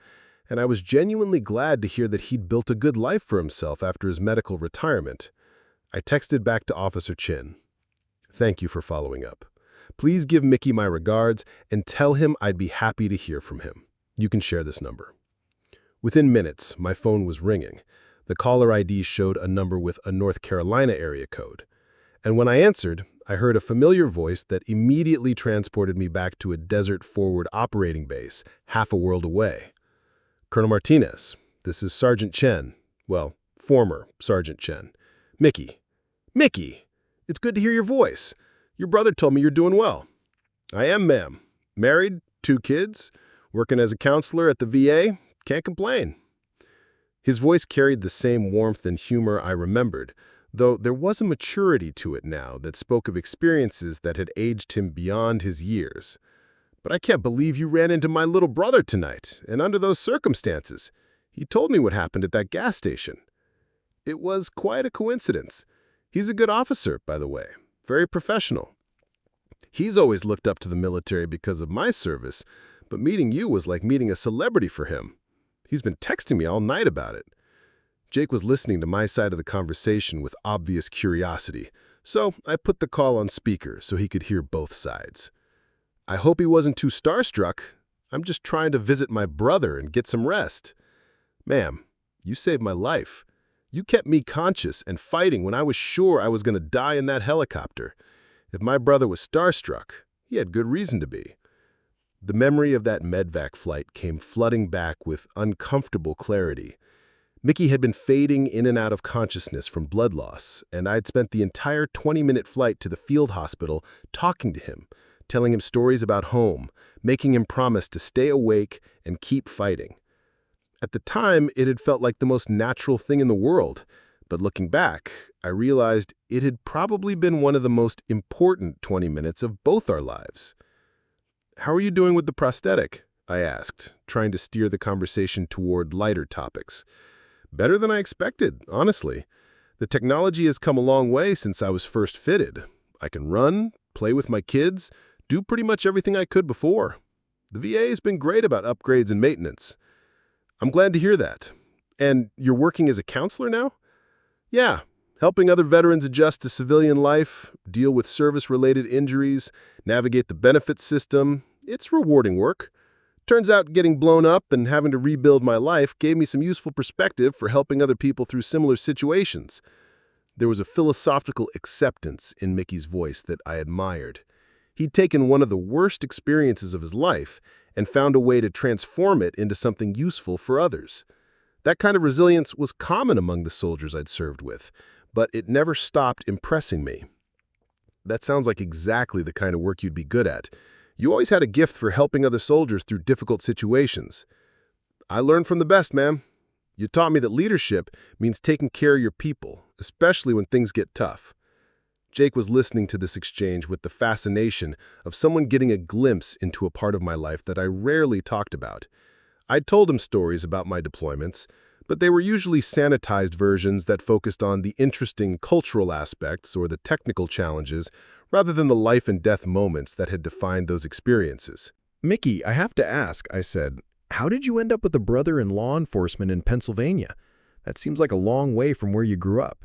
and I was genuinely glad to hear that he'd built a good life for himself after his medical retirement. I texted back to Officer Chin. Thank you for following up. Please give Mickey my regards and tell him I'd be happy to hear from him. You can share this number." Within minutes, my phone was ringing. The caller ID showed a number with a North Carolina area code. And when I answered, I heard a familiar voice that immediately transported me back to a Desert Forward operating base, half a world away. "Colonel Martinez, this is Sergeant Chen. Well, former Sergeant Chen. Mickey. Mickey, it's good to hear your voice. Your brother told me you're doing well." "I am, ma'am. Married, 2 kids, working as a counselor at the VA. Can't complain." His voice carried the same warmth and humor I remembered, though there was a maturity to it now that spoke of experiences that had aged him beyond his years. "But I can't believe you ran into my little brother tonight, and under those circumstances. He told me what happened at that gas station." "It was quite a coincidence. He's a good officer, by the way. Very professional. He's always looked up to the military because of my service, but meeting you was like meeting a celebrity for him. He's been texting me all night about it." Jake was listening to my side of the conversation with obvious curiosity, so I put the call on speaker so he could hear both sides. "I hope he wasn't too starstruck. I'm just trying to visit my brother and get some rest." "Ma'am, you saved my life. You kept me conscious and fighting when I was sure I was going to die in that helicopter. If my brother was starstruck, he had good reason to be." The memory of that medvac flight came flooding back with uncomfortable clarity. Mickey had been fading in and out of consciousness from blood loss, and I'd spent the entire 20-minute flight to the field hospital talking to him, telling him stories about home, making him promise to stay awake and keep fighting. At the time, it had felt like the most natural thing in the world, but looking back, I realized it had probably been one of the most important 20 minutes of both our lives. "How are you doing with the prosthetic?" I asked, trying to steer the conversation toward lighter topics. "Better than I expected, honestly. The technology has come a long way since I was first fitted. I can run, play with my kids, do pretty much everything I could before. The VA has been great about upgrades and maintenance." "I'm glad to hear that. And you're working as a counselor now?" "Yeah, helping other veterans adjust to civilian life, deal with service-related injuries, navigate the benefits system. It's rewarding work. Turns out getting blown up and having to rebuild my life gave me some useful perspective for helping other people through similar situations." There was a philosophical acceptance in Mickey's voice that I admired. He'd taken one of the worst experiences of his life and found a way to transform it into something useful for others. That kind of resilience was common among the soldiers I'd served with, but it never stopped impressing me. "That sounds like exactly the kind of work you'd be good at. You always had a gift for helping other soldiers through difficult situations." "I learned from the best, ma'am. You taught me that leadership means taking care of your people, especially when things get tough." Jake was listening to this exchange with the fascination of someone getting a glimpse into a part of my life that I rarely talked about. I'd told him stories about my deployments, but they were usually sanitized versions that focused on the interesting cultural aspects or the technical challenges rather than the life-and-death moments that had defined those experiences. "Mickey, I have to ask," I said, "how did you end up with a brother in law enforcement in Pennsylvania? That seems like a long way from where you grew up."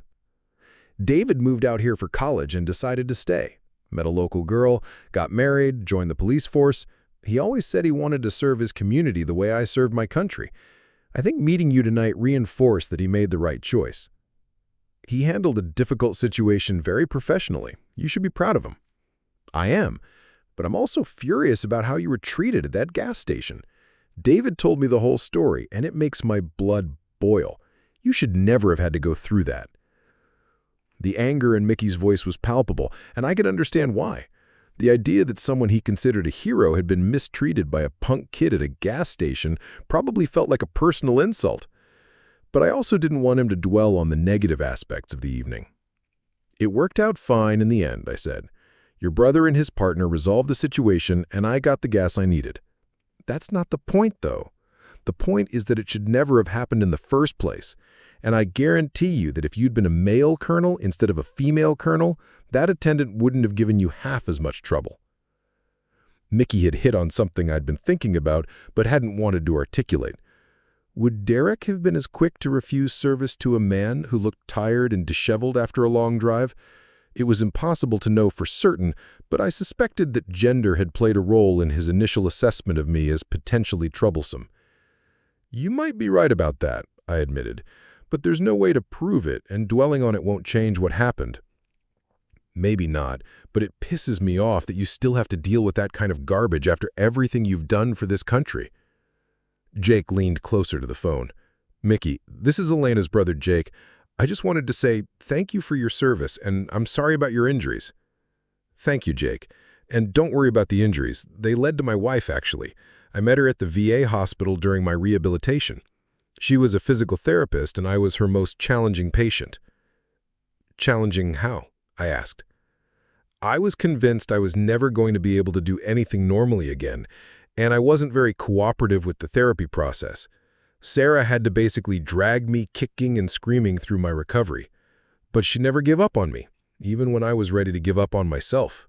"David moved out here for college and decided to stay. Met a local girl, got married, joined the police force. He always said he wanted to serve his community the way I served my country. I think meeting you tonight reinforced that he made the right choice. He handled a difficult situation very professionally. You should be proud of him." "I am, but I'm also furious about how you were treated at that gas station. David told me the whole story, and it makes my blood boil. You should never have had to go through that." The anger in Mickey's voice was palpable, and I could understand why. The idea that someone he considered a hero had been mistreated by a punk kid at a gas station probably felt like a personal insult. But I also didn't want him to dwell on the negative aspects of the evening. "It worked out fine in the end," I said. "Your brother and his partner resolved the situation, and I got the gas I needed." "That's not the point, though. The point is that it should never have happened in the first place. And I guarantee you that if you'd been a male colonel instead of a female colonel, that attendant wouldn't have given you half as much trouble." Mickey had hit on something I'd been thinking about but hadn't wanted to articulate. Would Derek have been as quick to refuse service to a man who looked tired and disheveled after a long drive? It was impossible to know for certain, but I suspected that gender had played a role in his initial assessment of me as potentially troublesome. "You might be right about that," I admitted, "but there's no way to prove it, and dwelling on it won't change what happened." "Maybe not, but it pisses me off that you still have to deal with that kind of garbage after everything you've done for this country." Jake leaned closer to the phone. "Mickey, this is Elena's brother Jake. I just wanted to say thank you for your service, and I'm sorry about your injuries." "Thank you, Jake. And don't worry about the injuries. They led to my wife, actually. I met her at the VA hospital during my rehabilitation. She was a physical therapist, and I was her most challenging patient." "Challenging how?" I asked. "I was convinced I was never going to be able to do anything normally again, and I wasn't very cooperative with the therapy process. Sarah had to basically drag me kicking and screaming through my recovery. But she never gave up on me, even when I was ready to give up on myself."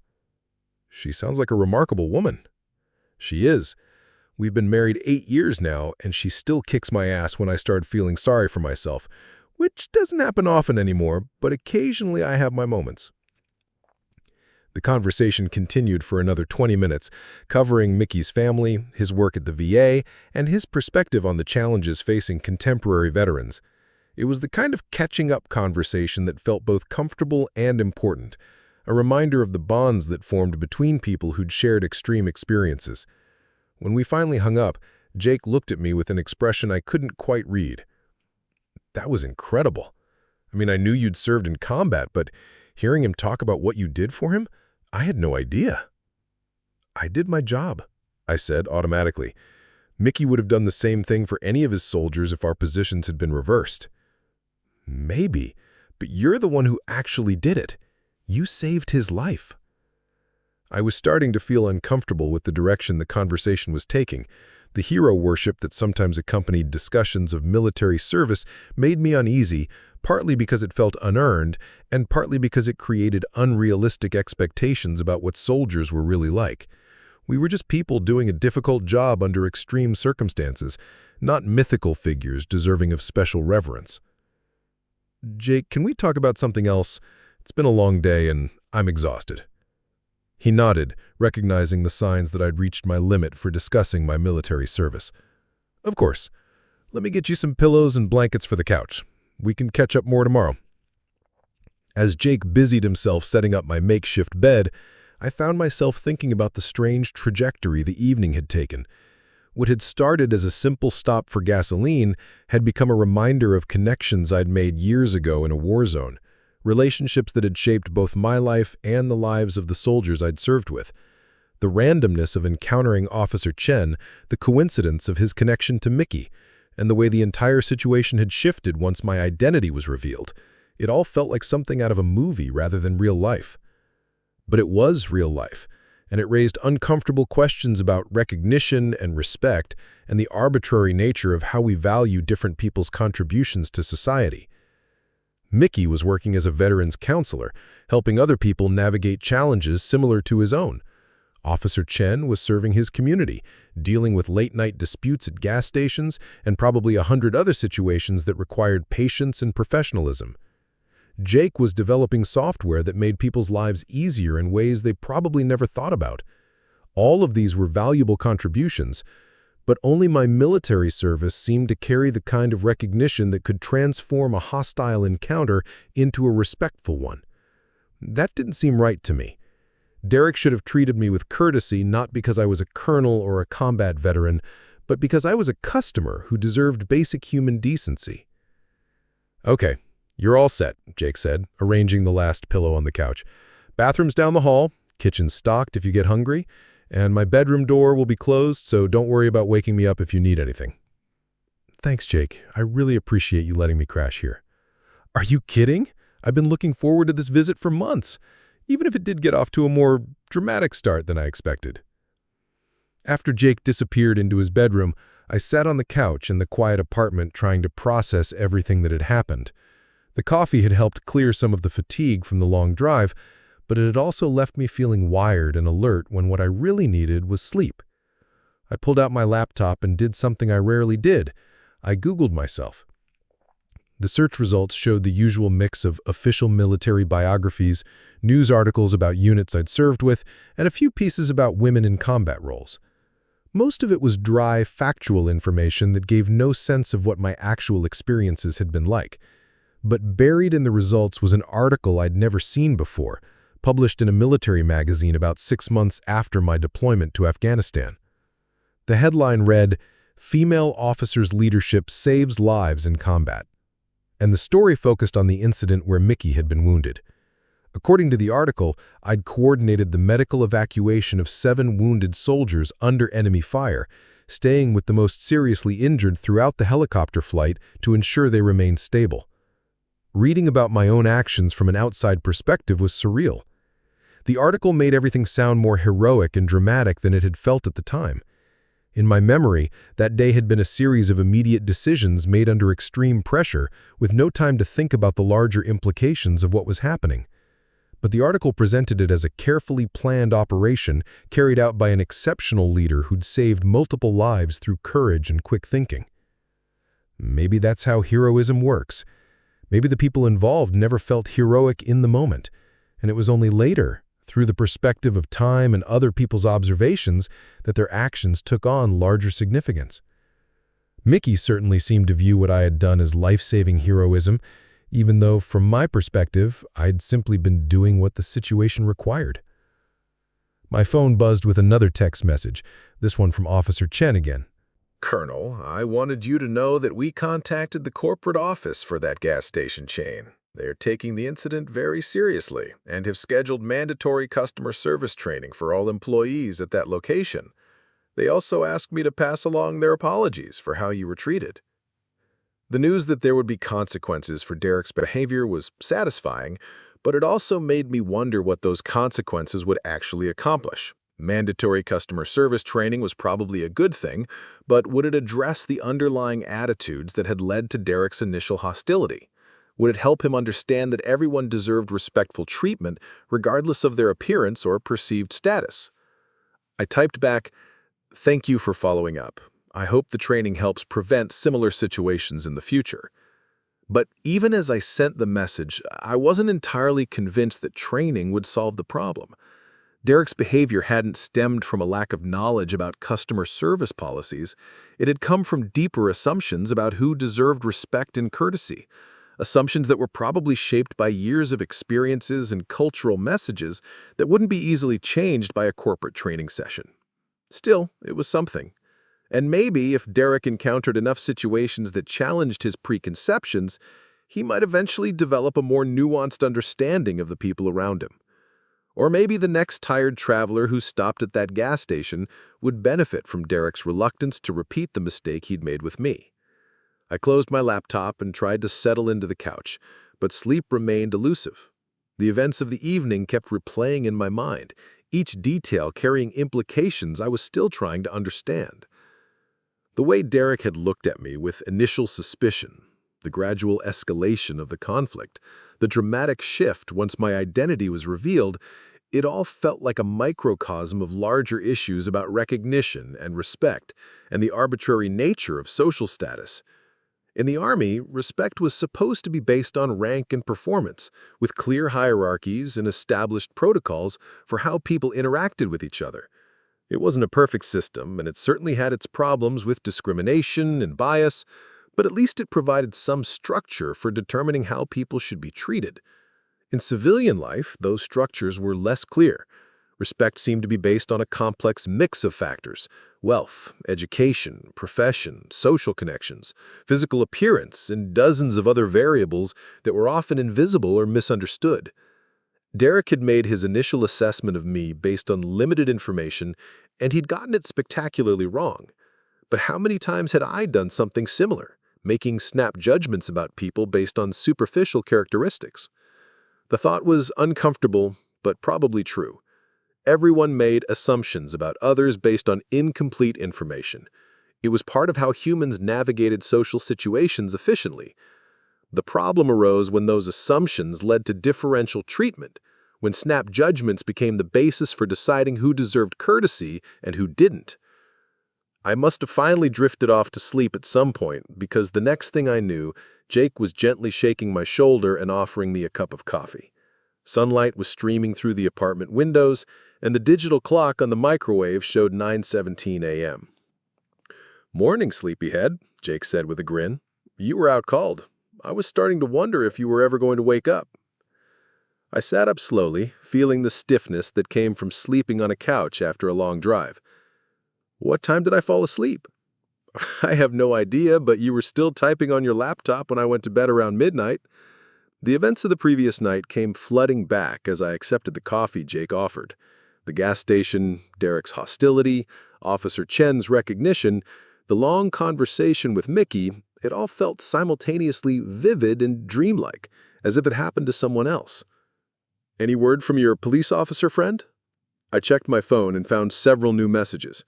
"She sounds like a remarkable woman." "She is. We've been married 8 years now, and she still kicks my ass when I start feeling sorry for myself, which doesn't happen often anymore, but occasionally I have my moments." The conversation continued for another 20 minutes, covering Mickey's family, his work at the VA, and his perspective on the challenges facing contemporary veterans. It was the kind of catching-up conversation that felt both comfortable and important, a reminder of the bonds that formed between people who'd shared extreme experiences. When we finally hung up, Jake looked at me with an expression I couldn't quite read. "That was incredible. I mean, I knew you'd served in combat, but hearing him talk about what you did for him, I had no idea." "I did my job," I said automatically. "Mickey would have done the same thing for any of his soldiers if our positions had been reversed." "Maybe, but you're the one who actually did it. You saved his life." I was starting to feel uncomfortable with the direction the conversation was taking. The hero worship that sometimes accompanied discussions of military service made me uneasy, partly because it felt unearned, and partly because it created unrealistic expectations about what soldiers were really like. We were just people doing a difficult job under extreme circumstances, not mythical figures deserving of special reverence. "Jake, can we talk about something else? It's been a long day, and I'm exhausted." He nodded, recognizing the signs that I'd reached my limit for discussing my military service. "Of course. Let me get you some pillows and blankets for the couch. We can catch up more tomorrow." As Jake busied himself setting up my makeshift bed, I found myself thinking about the strange trajectory the evening had taken. What had started as a simple stop for gasoline had become a reminder of connections I'd made years ago in a war zone, relationships that had shaped both my life and the lives of the soldiers I'd served with. The randomness of encountering Officer Chen, the coincidence of his connection to Mickey, and the way the entire situation had shifted once my identity was revealed. It all felt like something out of a movie rather than real life. But it was real life, and it raised uncomfortable questions about recognition and respect and the arbitrary nature of how we value different people's contributions to society. Mickey was working as a veterans counselor, helping other people navigate challenges similar to his own. Officer Chen was serving his community, dealing with late-night disputes at gas stations and probably 100 other situations that required patience and professionalism. Jake was developing software that made people's lives easier in ways they probably never thought about. All of these were valuable contributions, but only my military service seemed to carry the kind of recognition that could transform a hostile encounter into a respectful one. That didn't seem right to me. Derek should have treated me with courtesy not because I was a colonel or a combat veteran, but because I was a customer who deserved basic human decency. "Okay, you're all set," Jake said, arranging the last pillow on the couch. "Bathroom's down the hall, kitchen stocked if you get hungry, and my bedroom door will be closed, so don't worry about waking me up if you need anything." "Thanks, Jake. I really appreciate you letting me crash here." "Are you kidding? I've been looking forward to this visit for months, even if it did get off to a more dramatic start than I expected." After Jake disappeared into his bedroom, I sat on the couch in the quiet apartment trying to process everything that had happened. The coffee had helped clear some of the fatigue from the long drive, but it had also left me feeling wired and alert when what I really needed was sleep. I pulled out my laptop and did something I rarely did. I Googled myself. The search results showed the usual mix of official military biographies, news articles about units I'd served with, and a few pieces about women in combat roles. Most of it was dry, factual information that gave no sense of what my actual experiences had been like. But buried in the results was an article I'd never seen before, published in a military magazine about 6 months after my deployment to Afghanistan. The headline read, "Female Officers' Leadership Saves Lives in Combat," and the story focused on the incident where Mickey had been wounded. According to the article, I'd coordinated the medical evacuation of 7 wounded soldiers under enemy fire, staying with the most seriously injured throughout the helicopter flight to ensure they remained stable. Reading about my own actions from an outside perspective was surreal. The article made everything sound more heroic and dramatic than it had felt at the time. In my memory, that day had been a series of immediate decisions made under extreme pressure, with no time to think about the larger implications of what was happening. But the article presented it as a carefully planned operation carried out by an exceptional leader who'd saved multiple lives through courage and quick thinking. Maybe that's how heroism works. Maybe the people involved never felt heroic in the moment, and it was only later, through the perspective of time and other people's observations, that their actions took on larger significance. Mickey certainly seemed to view what I had done as life-saving heroism, even though, from my perspective, I'd simply been doing what the situation required. My phone buzzed with another text message, this one from Officer Chen again. "Colonel, I wanted you to know that we contacted the corporate office for that gas station chain. They are taking the incident very seriously and have scheduled mandatory customer service training for all employees at that location. They also asked me to pass along their apologies for how you were treated." The news that there would be consequences for Derek's behavior was satisfying, but it also made me wonder what those consequences would actually accomplish. Mandatory customer service training was probably a good thing, but would it address the underlying attitudes that had led to Derek's initial hostility? Would it help him understand that everyone deserved respectful treatment regardless of their appearance or perceived status? I typed back, "Thank you for following up. I hope the training helps prevent similar situations in the future." But even as I sent the message, I wasn't entirely convinced that training would solve the problem. Derek's behavior hadn't stemmed from a lack of knowledge about customer service policies. It had come from deeper assumptions about who deserved respect and courtesy, assumptions that were probably shaped by years of experiences and cultural messages that wouldn't be easily changed by a corporate training session. Still, it was something. And maybe if Derek encountered enough situations that challenged his preconceptions, he might eventually develop a more nuanced understanding of the people around him. Or maybe the next tired traveler who stopped at that gas station would benefit from Derek's reluctance to repeat the mistake he'd made with me. I closed my laptop and tried to settle into the couch, but sleep remained elusive. The events of the evening kept replaying in my mind, each detail carrying implications I was still trying to understand. The way Derek had looked at me with initial suspicion, the gradual escalation of the conflict, the dramatic shift once my identity was revealed, it all felt like a microcosm of larger issues about recognition and respect and the arbitrary nature of social status. In the Army, respect was supposed to be based on rank and performance, with clear hierarchies and established protocols for how people interacted with each other. It wasn't a perfect system, and it certainly had its problems with discrimination and bias, but at least it provided some structure for determining how people should be treated. In civilian life, those structures were less clear. Respect seemed to be based on a complex mix of factors: wealth, education, profession, social connections, physical appearance, and dozens of other variables that were often invisible or misunderstood. Derek had made his initial assessment of me based on limited information, and he'd gotten it spectacularly wrong. But how many times had I done something similar, making snap judgments about people based on superficial characteristics? The thought was uncomfortable, but probably true. Everyone made assumptions about others based on incomplete information. It was part of how humans navigated social situations efficiently. The problem arose when those assumptions led to differential treatment, when snap judgments became the basis for deciding who deserved courtesy and who didn't. I must have finally drifted off to sleep at some point because the next thing I knew, Jake was gently shaking my shoulder and offering me a cup of coffee. Sunlight was streaming through the apartment windows, and the digital clock on the microwave showed 9:17 a.m. "Morning, sleepyhead," Jake said with a grin. "You were out cold. I was starting to wonder if you were ever going to wake up." I sat up slowly, feeling the stiffness that came from sleeping on a couch after a long drive. "What time did I fall asleep?" "I have no idea, but you were still typing on your laptop when I went to bed around midnight." The events of the previous night came flooding back as I accepted the coffee Jake offered. The gas station, Derek's hostility, Officer Chen's recognition, the long conversation with Mickey, it all felt simultaneously vivid and dreamlike, as if it happened to someone else. "Any word from your police officer friend?" I checked my phone and found several new messages.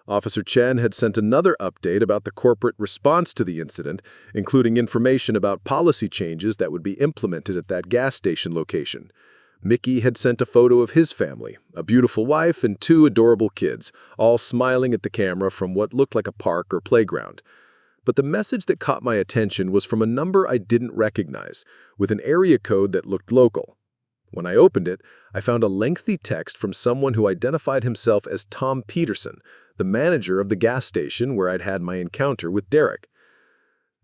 Officer Chen had sent another update about the corporate response to the incident, including information about policy changes that would be implemented at that gas station location. Mickey had sent a photo of his family, a beautiful wife and 2 adorable kids, all smiling at the camera from what looked like a park or playground. But the message that caught my attention was from a number I didn't recognize, with an area code that looked local. When I opened it, I found a lengthy text from someone who identified himself as Tom Peterson, the manager of the gas station where I'd had my encounter with Derek.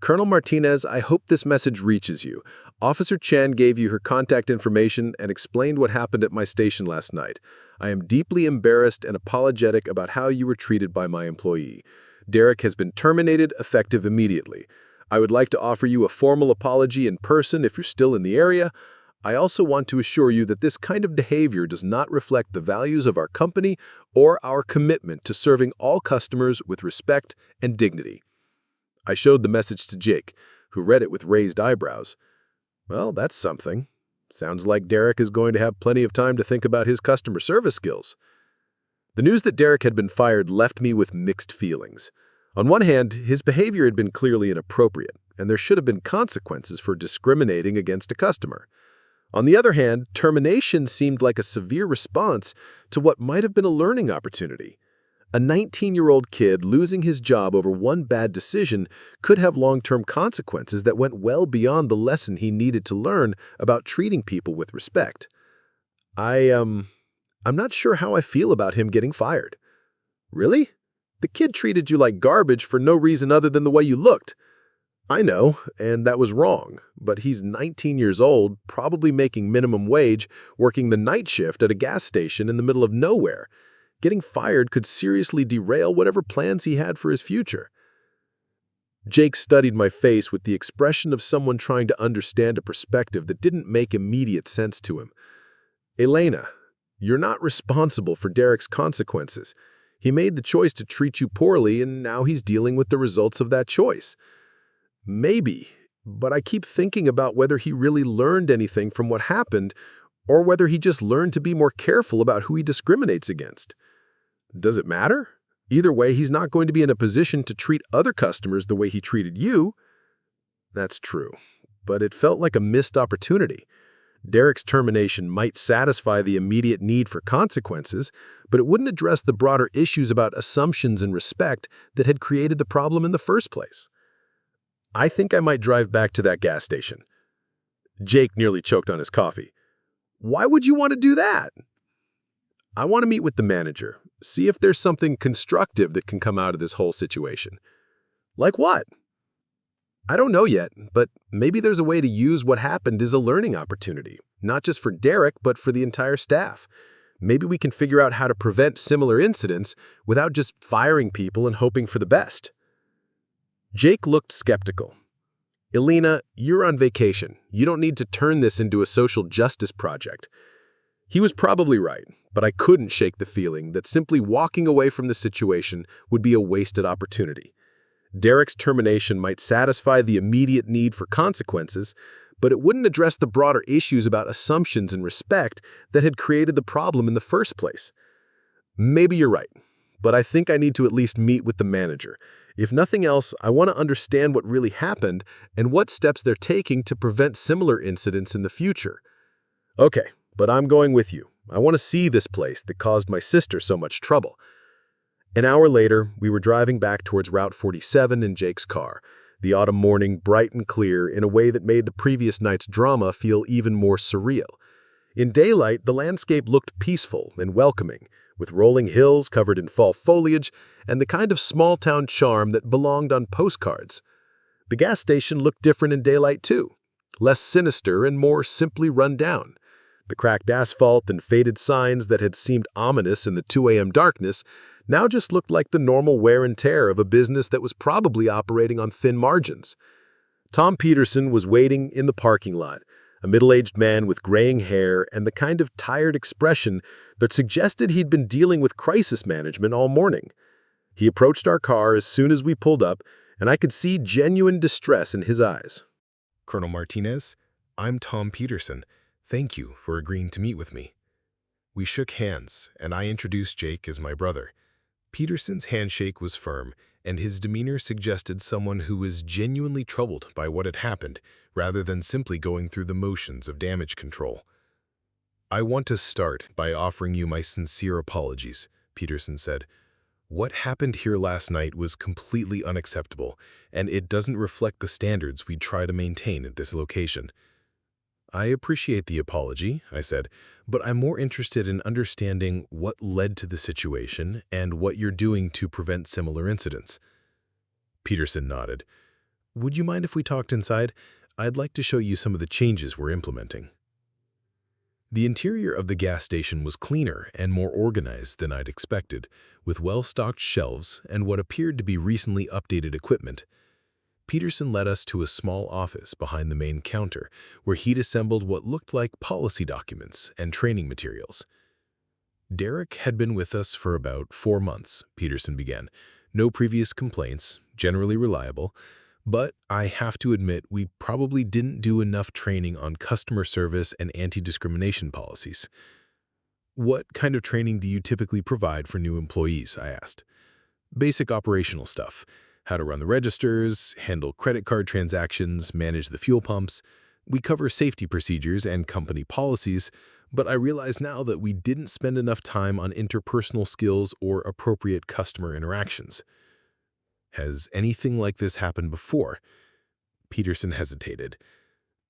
"Colonel Martinez, I hope this message reaches you. Officer Chen gave you her contact information and explained what happened at my station last night. I am deeply embarrassed and apologetic about how you were treated by my employee. Derek has been terminated, effective immediately. I would like to offer you a formal apology in person if you're still in the area. I also want to assure you that this kind of behavior does not reflect the values of our company or our commitment to serving all customers with respect and dignity." I showed the message to Jake, who read it with raised eyebrows. "Well, that's something. Sounds like Derek is going to have plenty of time to think about his customer service skills." The news that Derek had been fired left me with mixed feelings. On one hand, his behavior had been clearly inappropriate, and there should have been consequences for discriminating against a customer. On the other hand, termination seemed like a severe response to what might have been a learning opportunity. A 19-year-old kid losing his job over one bad decision could have long-term consequences that went well beyond the lesson he needed to learn about treating people with respect. I'm not sure how I feel about him getting fired." "Really? The kid treated you like garbage for no reason other than the way you looked." "I know, and that was wrong, but he's 19 years old, probably making minimum wage, working the night shift at a gas station in the middle of nowhere. Getting fired could seriously derail whatever plans he had for his future." Jake studied my face with the expression of someone trying to understand a perspective that didn't make immediate sense to him. "Elena, you're not responsible for Derek's consequences. He made the choice to treat you poorly, and now he's dealing with the results of that choice." "Maybe, but I keep thinking about whether he really learned anything from what happened, or whether he just learned to be more careful about who he discriminates against." "Does it matter? Either way, he's not going to be in a position to treat other customers the way he treated you." "That's true, but it felt like a missed opportunity. Derek's termination might satisfy the immediate need for consequences, but it wouldn't address the broader issues about assumptions and respect that had created the problem in the first place." "I think I might drive back to that gas station." Jake nearly choked on his coffee. "Why would you want to do that?" "I want to meet with the manager, see if there's something constructive that can come out of this whole situation." "Like what?" "I don't know yet, but maybe there's a way to use what happened as a learning opportunity, not just for Derek, but for the entire staff. Maybe we can figure out how to prevent similar incidents without just firing people and hoping for the best." Jake looked skeptical. "Elena, you're on vacation. You don't need to turn this into a social justice project." He was probably right, but I couldn't shake the feeling that simply walking away from the situation would be a wasted opportunity. Derek's termination might satisfy the immediate need for consequences, but it wouldn't address the broader issues about assumptions and respect that had created the problem in the first place. Maybe you're right, but I think I need to at least meet with the manager. If nothing else, I want to understand what really happened and what steps they're taking to prevent similar incidents in the future. "Okay, but I'm going with you. I want to see this place that caused my sister so much trouble." An hour later, we were driving back towards Route 47 in Jake's car. the autumn morning bright and clear in a way that made the previous night's drama feel even more surreal. In daylight, the landscape looked peaceful and welcoming, with rolling hills covered in fall foliage and the kind of small-town charm that belonged on postcards. The gas station looked different in daylight too, less sinister and more simply run down. The cracked asphalt and faded signs that had seemed ominous in the 2 a.m. darkness now just looked like the normal wear and tear of a business that was probably operating on thin margins. Tom Peterson was waiting in the parking lot, a middle-aged man with graying hair and the kind of tired expression that suggested he'd been dealing with crisis management all morning. He approached our car as soon as we pulled up, and I could see genuine distress in his eyes. "Colonel Martinez, I'm Tom Peterson. Thank you for agreeing to meet with me." We shook hands, and I introduced Jake as my brother. Peterson's handshake was firm, and his demeanor suggested someone who was genuinely troubled by what had happened, rather than simply going through the motions of damage control. "I want to start by offering you my sincere apologies," Peterson said. "What happened here last night was completely unacceptable, and it doesn't reflect the standards we try to maintain at this location." "I appreciate the apology," I said, "but I'm more interested in understanding what led to the situation and what you're doing to prevent similar incidents." Peterson nodded. "Would you mind if we talked inside? I'd like to show you some of the changes we're implementing." The interior of the gas station was cleaner and more organized than I'd expected, with well-stocked shelves and what appeared to be recently updated equipment. Peterson led us to a small office behind the main counter, where he'd assembled what looked like policy documents and training materials. "Derek had been with us for about 4 months," Peterson began. "No previous complaints, generally reliable, but I have to admit we probably didn't do enough training on customer service and anti-discrimination policies." "What kind of training do you typically provide for new employees?" I asked. "Basic operational stuff. How to run the registers, handle credit card transactions, manage the fuel pumps. We cover safety procedures and company policies, but I realize now that we didn't spend enough time on interpersonal skills or appropriate customer interactions." "Has anything like this happened before?" Peterson hesitated.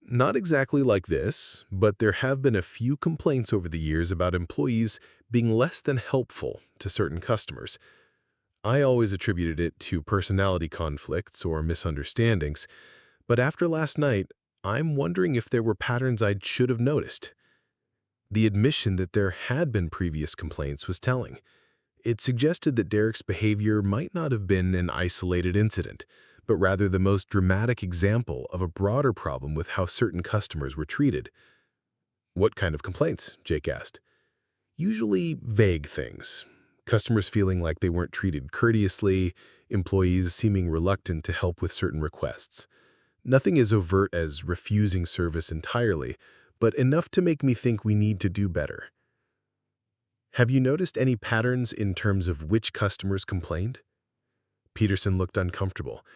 "Not exactly like this, but there have been a few complaints over the years about employees being less than helpful to certain customers. I always attributed it to personality conflicts or misunderstandings, but after last night, I'm wondering if there were patterns I should have noticed." The admission that there had been previous complaints was telling. It suggested that Derek's behavior might not have been an isolated incident, but rather the most dramatic example of a broader problem with how certain customers were treated. "What kind of complaints?" Jake asked. "Usually vague things. Customers feeling like they weren't treated courteously, employees seeming reluctant to help with certain requests. Nothing as overt as refusing service entirely, but enough to make me think we need to do better." "Have you noticed any patterns in terms of which customers complained?" Peterson looked uncomfortable.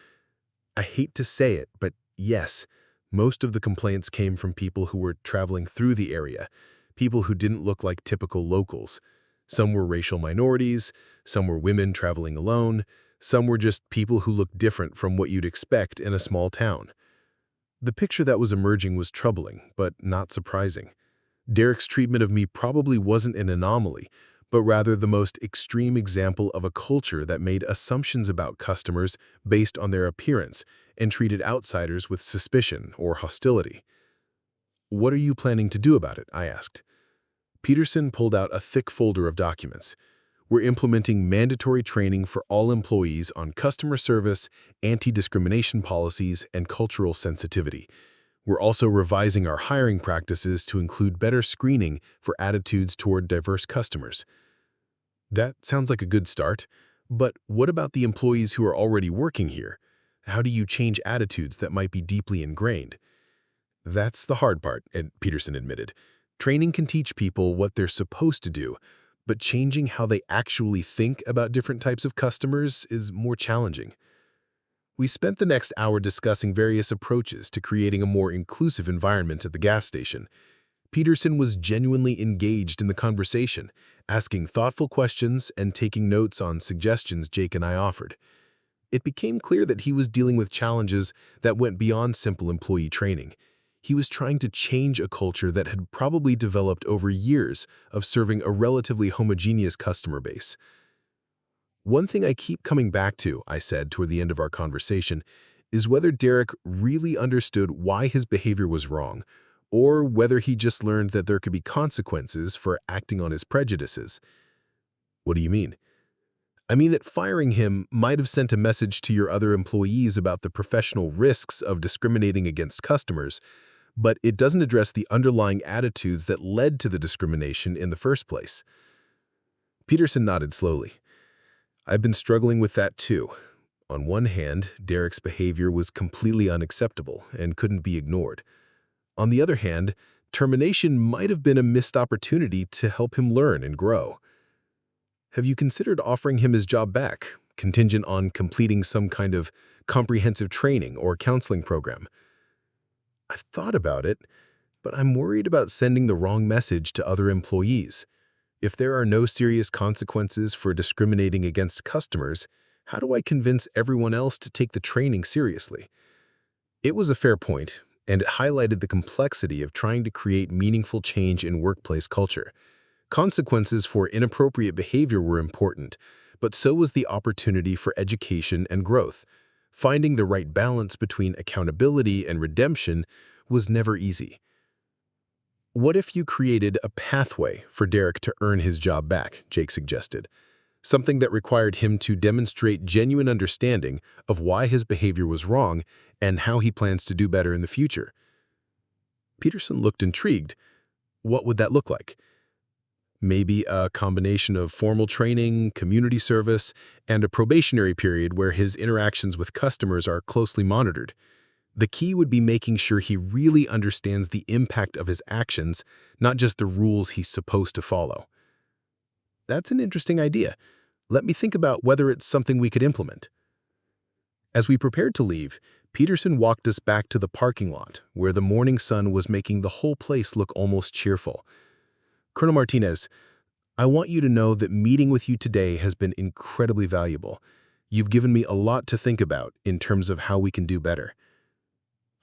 "I hate to say it, but yes, most of the complaints came from people who were traveling through the area, people who didn't look like typical locals. Some were racial minorities, some were women traveling alone, some were just people who looked different from what you'd expect in a small town." The picture that was emerging was troubling, but not surprising. Derek's treatment of me probably wasn't an anomaly, but rather the most extreme example of a culture that made assumptions about customers based on their appearance and treated outsiders with suspicion or hostility. "What are you planning to do about it?" I asked. Peterson pulled out a thick folder of documents. "We're implementing mandatory training for all employees on customer service, anti-discrimination policies, and cultural sensitivity. We're also revising our hiring practices to include better screening for attitudes toward diverse customers." "That sounds like a good start, but what about the employees who are already working here? How do you change attitudes that might be deeply ingrained?" "That's the hard part," Peterson admitted. "Training can teach people what they're supposed to do, but changing how they actually think about different types of customers is more challenging." We spent the next hour discussing various approaches to creating a more inclusive environment at the gas station. Peterson was genuinely engaged in the conversation, asking thoughtful questions and taking notes on suggestions Jake and I offered. it became clear that he was dealing with challenges that went beyond simple employee training. He was trying to change a culture that had probably developed over years of serving a relatively homogeneous customer base. One thing I keep coming back to, I said toward the end of our conversation, is whether Derek really understood why his behavior was wrong, or whether he just learned that there could be consequences for acting on his prejudices. What do you mean? I mean that firing him might have sent a message to your other employees about the professional risks of discriminating against customers, but it doesn't address the underlying attitudes that led to the discrimination in the first place. Peterson nodded slowly. I've been struggling with that too. On one hand, Derek's behavior was completely unacceptable and couldn't be ignored. On the other hand, termination might have been a missed opportunity to help him learn and grow. Have you considered offering him his job back, contingent on completing some kind of comprehensive training or counseling program? I've thought about it, but I'm worried about sending the wrong message to other employees. If there are no serious consequences for discriminating against customers, how do I convince everyone else to take the training seriously? It was a fair point, and it highlighted the complexity of trying to create meaningful change in workplace culture. Consequences for inappropriate behavior were important, but so was the opportunity for education and growth. Finding the right balance between accountability and redemption was never easy. What if you created a pathway for Derek to earn his job back, Jake suggested. Something that required him to demonstrate genuine understanding of why his behavior was wrong and how he plans to do better in the future. Peterson looked intrigued. What would that look like? Maybe a combination of formal training, community service, and a probationary period where his interactions with customers are closely monitored. The key would be making sure he really understands the impact of his actions, not just the rules he's supposed to follow. That's an interesting idea. Let me think about whether it's something we could implement. As we prepared to leave, Peterson walked us back to the parking lot, where the morning sun was making the whole place look almost cheerful. Colonel Martinez, I want you to know that meeting with you today has been incredibly valuable. You've given me a lot to think about in terms of how we can do better.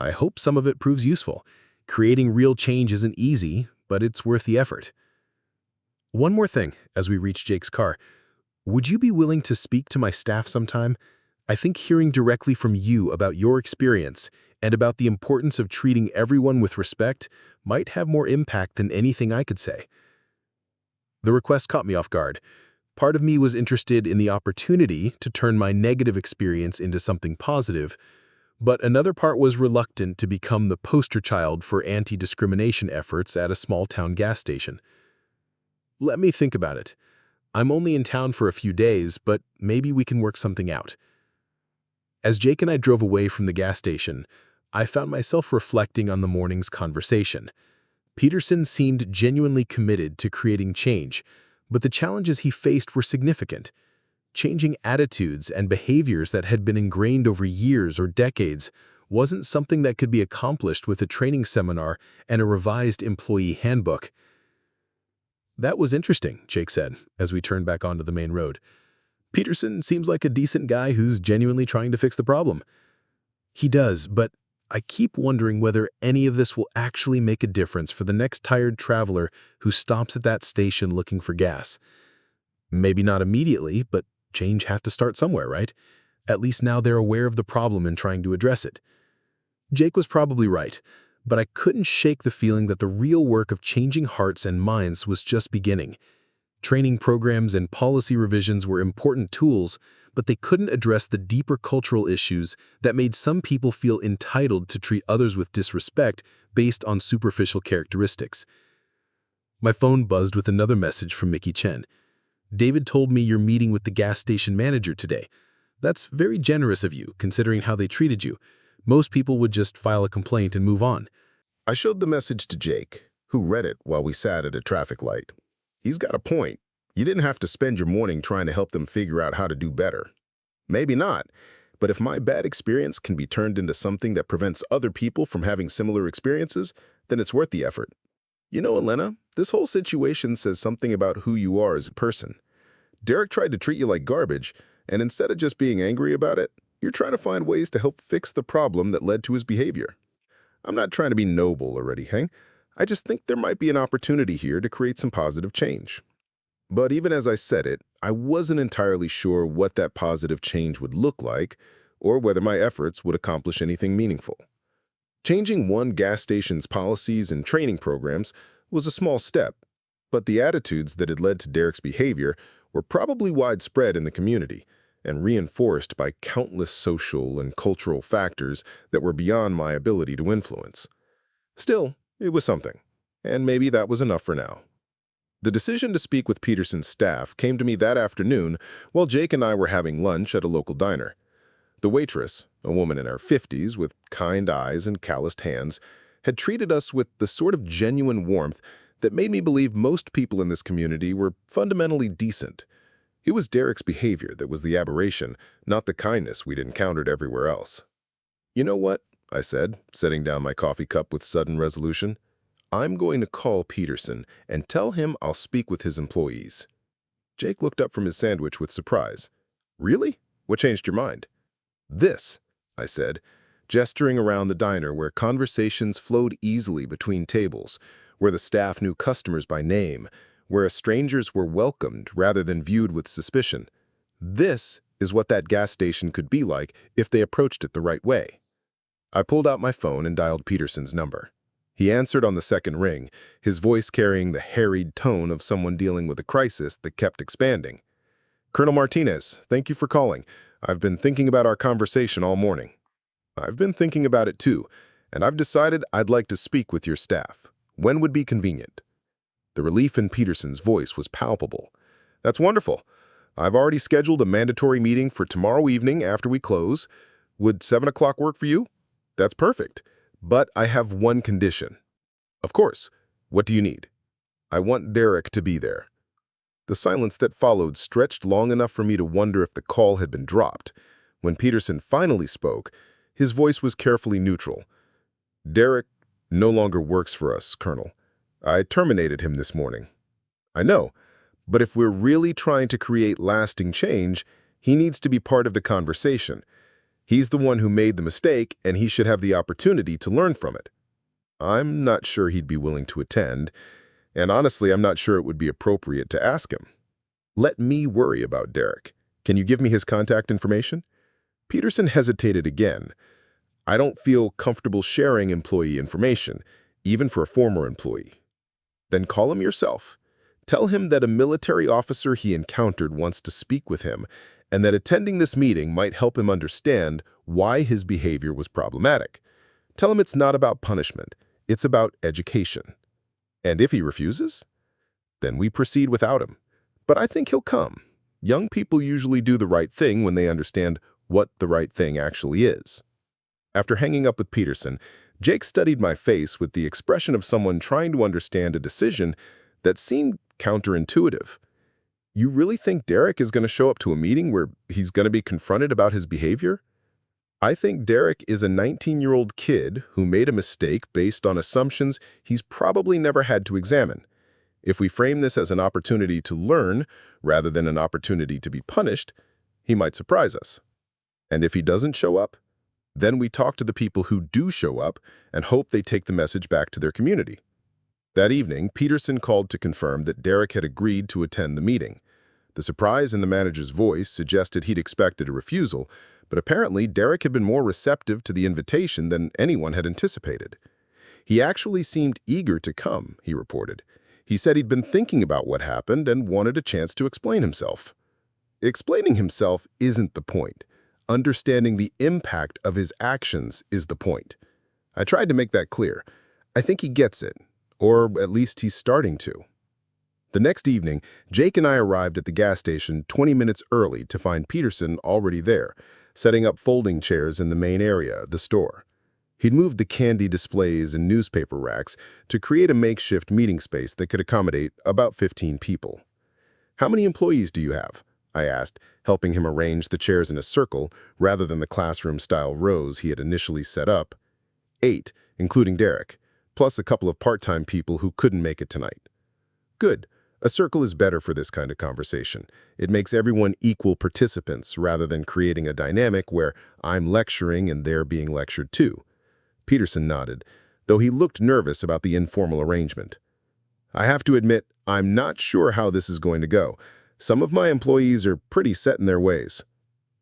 I hope some of it proves useful. Creating real change isn't easy, but it's worth the effort. One more thing, as we reach Jake's car. Would you be willing to speak to my staff sometime? I think hearing directly from you about your experience and about the importance of treating everyone with respect might have more impact than anything I could say. The request caught me off guard. Part of me was interested in the opportunity to turn my negative experience into something positive, but another part was reluctant to become the poster child for anti-discrimination efforts at a small-town gas station. Let me think about it. I'm only in town for a few days, but maybe we can work something out. As Jake and I drove away from the gas station, I found myself reflecting on the morning's conversation. Peterson seemed genuinely committed to creating change, but the challenges he faced were significant. Changing attitudes and behaviors that had been ingrained over years or decades wasn't something that could be accomplished with a training seminar and a revised employee handbook. That was interesting, Jake said, as we turned back onto the main road. Peterson seems like a decent guy who's genuinely trying to fix the problem. He does, but I keep wondering whether any of this will actually make a difference for the next tired traveler who stops at that station looking for gas. Maybe not immediately, but change has to start somewhere, right? At least now they're aware of the problem and trying to address it. Jake was probably right, but I couldn't shake the feeling that the real work of changing hearts and minds was just beginning. Training programs and policy revisions were important tools, but they couldn't address the deeper cultural issues that made some people feel entitled to treat others with disrespect based on superficial characteristics. My phone buzzed with another message from Mickey Chen. David told me you're meeting with the gas station manager today. That's very generous of you, considering how they treated you. Most people would just file a complaint and move on. I showed the message to Jake, who read it while we sat at a traffic light. He's got a point. You didn't have to spend your morning trying to help them figure out how to do better. Maybe not, but if my bad experience can be turned into something that prevents other people from having similar experiences, then it's worth the effort. You know, Elena, this whole situation says something about who you are as a person. Derek tried to treat you like garbage, And instead of just being angry about it, you're trying to find ways to help fix the problem that led to his behavior. I'm not trying to be noble or anything. I just think there might be an opportunity here to create some positive change. But even as I said it, I wasn't entirely sure what that positive change would look like or whether my efforts would accomplish anything meaningful. Changing one gas station's policies and training programs was a small step, but the attitudes that had led to Derek's behavior were probably widespread in the community and reinforced by countless social and cultural factors that were beyond my ability to influence. Still, it was something, and maybe that was enough for now. The decision to speak with Peterson's staff came to me that afternoon while Jake and I were having lunch at a local diner. The waitress, a woman in her 50s with kind eyes and calloused hands, had treated us with the sort of genuine warmth that made me believe most people in this community were fundamentally decent. It was Derek's behavior that was the aberration, not the kindness we'd encountered everywhere else. "You know what?" I said, setting down my coffee cup with sudden resolution. "I'm going to call Peterson and tell him I'll speak with his employees." Jake looked up from his sandwich with surprise. "Really? What changed your mind?" "This," I said, gesturing around the diner where conversations flowed easily between tables, where the staff knew customers by name, where strangers were welcomed rather than viewed with suspicion. "This is what that gas station could be like if they approached it the right way." I pulled out my phone and dialed Peterson's number. He answered on the second ring, his voice carrying the harried tone of someone dealing with a crisis that kept expanding. "Colonel Martinez, thank you for calling. I've been thinking about our conversation all morning." "I've been thinking about it too, and I've decided I'd like to speak with your staff. When would be convenient?" The relief in Peterson's voice was palpable. "That's wonderful. I've already scheduled a mandatory meeting for tomorrow evening after we close. Would 7 o'clock work for you?" "That's perfect. But I have one condition." "Of course. What do you need?" "I want Derek to be there." The silence that followed stretched long enough for me to wonder if the call had been dropped. When Peterson finally spoke, his voice was carefully neutral. "Derek no longer works for us, Colonel. I terminated him this morning." "I know, but if we're really trying to create lasting change, he needs to be part of the conversation. He's the one who made the mistake, and he should have the opportunity to learn from it." "I'm not sure he'd be willing to attend, and honestly, I'm not sure it would be appropriate to ask him." "Let me worry about Derek. Can you give me his contact information?" Peterson hesitated again. "I don't feel comfortable sharing employee information, even for a former employee." "Then call him yourself. Tell him that a military officer he encountered wants to speak with him, and that attending this meeting might help him understand why his behavior was problematic. Tell him it's not about punishment, it's about education. And if he refuses, then we proceed without him. But I think he'll come. Young people usually do the right thing when they understand what the right thing actually is." After hanging up with Peterson, Jake studied my face with the expression of someone trying to understand a decision that seemed counterintuitive. "You really think Derek is going to show up to a meeting where he's going to be confronted about his behavior?" "I think Derek is a 19-year-old kid who made a mistake based on assumptions he's probably never had to examine. If we frame this as an opportunity to learn rather than an opportunity to be punished, he might surprise us. And if he doesn't show up, then we talk to the people who do show up and hope they take the message back to their community." That evening, Peterson called to confirm that Derek had agreed to attend the meeting. The surprise in the manager's voice suggested he'd expected a refusal, but apparently Derek had been more receptive to the invitation than anyone had anticipated. "He actually seemed eager to come," he reported. "He said he'd been thinking about what happened and wanted a chance to explain himself." Explaining himself isn't the point. Understanding the impact of his actions is the point. I tried to make that clear. I think he gets it, or at least he's starting to. The next evening, Jake and I arrived at the gas station 20 minutes early to find Peterson already there, setting up folding chairs in the main area of the store. He'd moved the candy displays and newspaper racks to create a makeshift meeting space that could accommodate about 15 people. "How many employees do you have?" I asked, helping him arrange the chairs in a circle rather than the classroom-style rows he had initially set up. 8, including Derek, plus a couple of part-time people who couldn't make it tonight." "Good. A circle is better for this kind of conversation. It makes everyone equal participants rather than creating a dynamic where I'm lecturing and they're being lectured to. Peterson nodded, though he looked nervous about the informal arrangement. I have to admit, I'm not sure how this is going to go. Some of my employees are pretty set in their ways.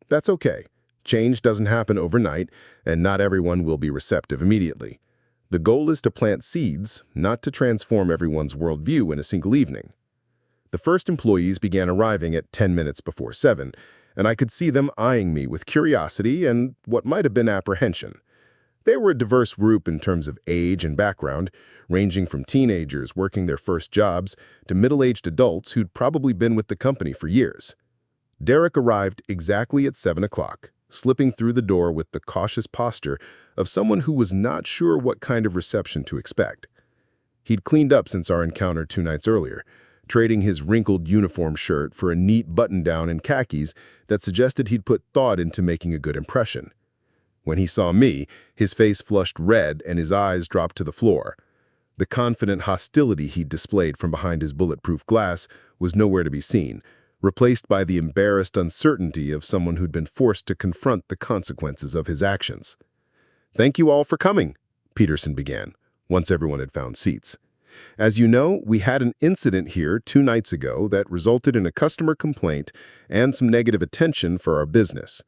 That's okay. Change doesn't happen overnight, and not everyone will be receptive immediately. The goal is to plant seeds, not to transform everyone's worldview in a single evening. The first employees began arriving at 10 minutes before 7, and I could see them eyeing me with curiosity and what might have been apprehension. They were a diverse group in terms of age and background, ranging from teenagers working their first jobs to middle-aged adults who'd probably been with the company for years. Derek arrived exactly at 7 o'clock, slipping through the door with the cautious posture of someone who was not sure what kind of reception to expect. He'd cleaned up since our encounter 2 nights earlier, trading his wrinkled uniform shirt for a neat button-down and khakis that suggested he'd put thought into making a good impression. When he saw me, his face flushed red and his eyes dropped to the floor. The confident hostility he'd displayed from behind his bulletproof glass was nowhere to be seen, replaced by the embarrassed uncertainty of someone who'd been forced to confront the consequences of his actions. "Thank you all for coming," Peterson began, once everyone had found seats. "As you know, we had an incident here 2 nights ago that resulted in a customer complaint and some negative attention for our business.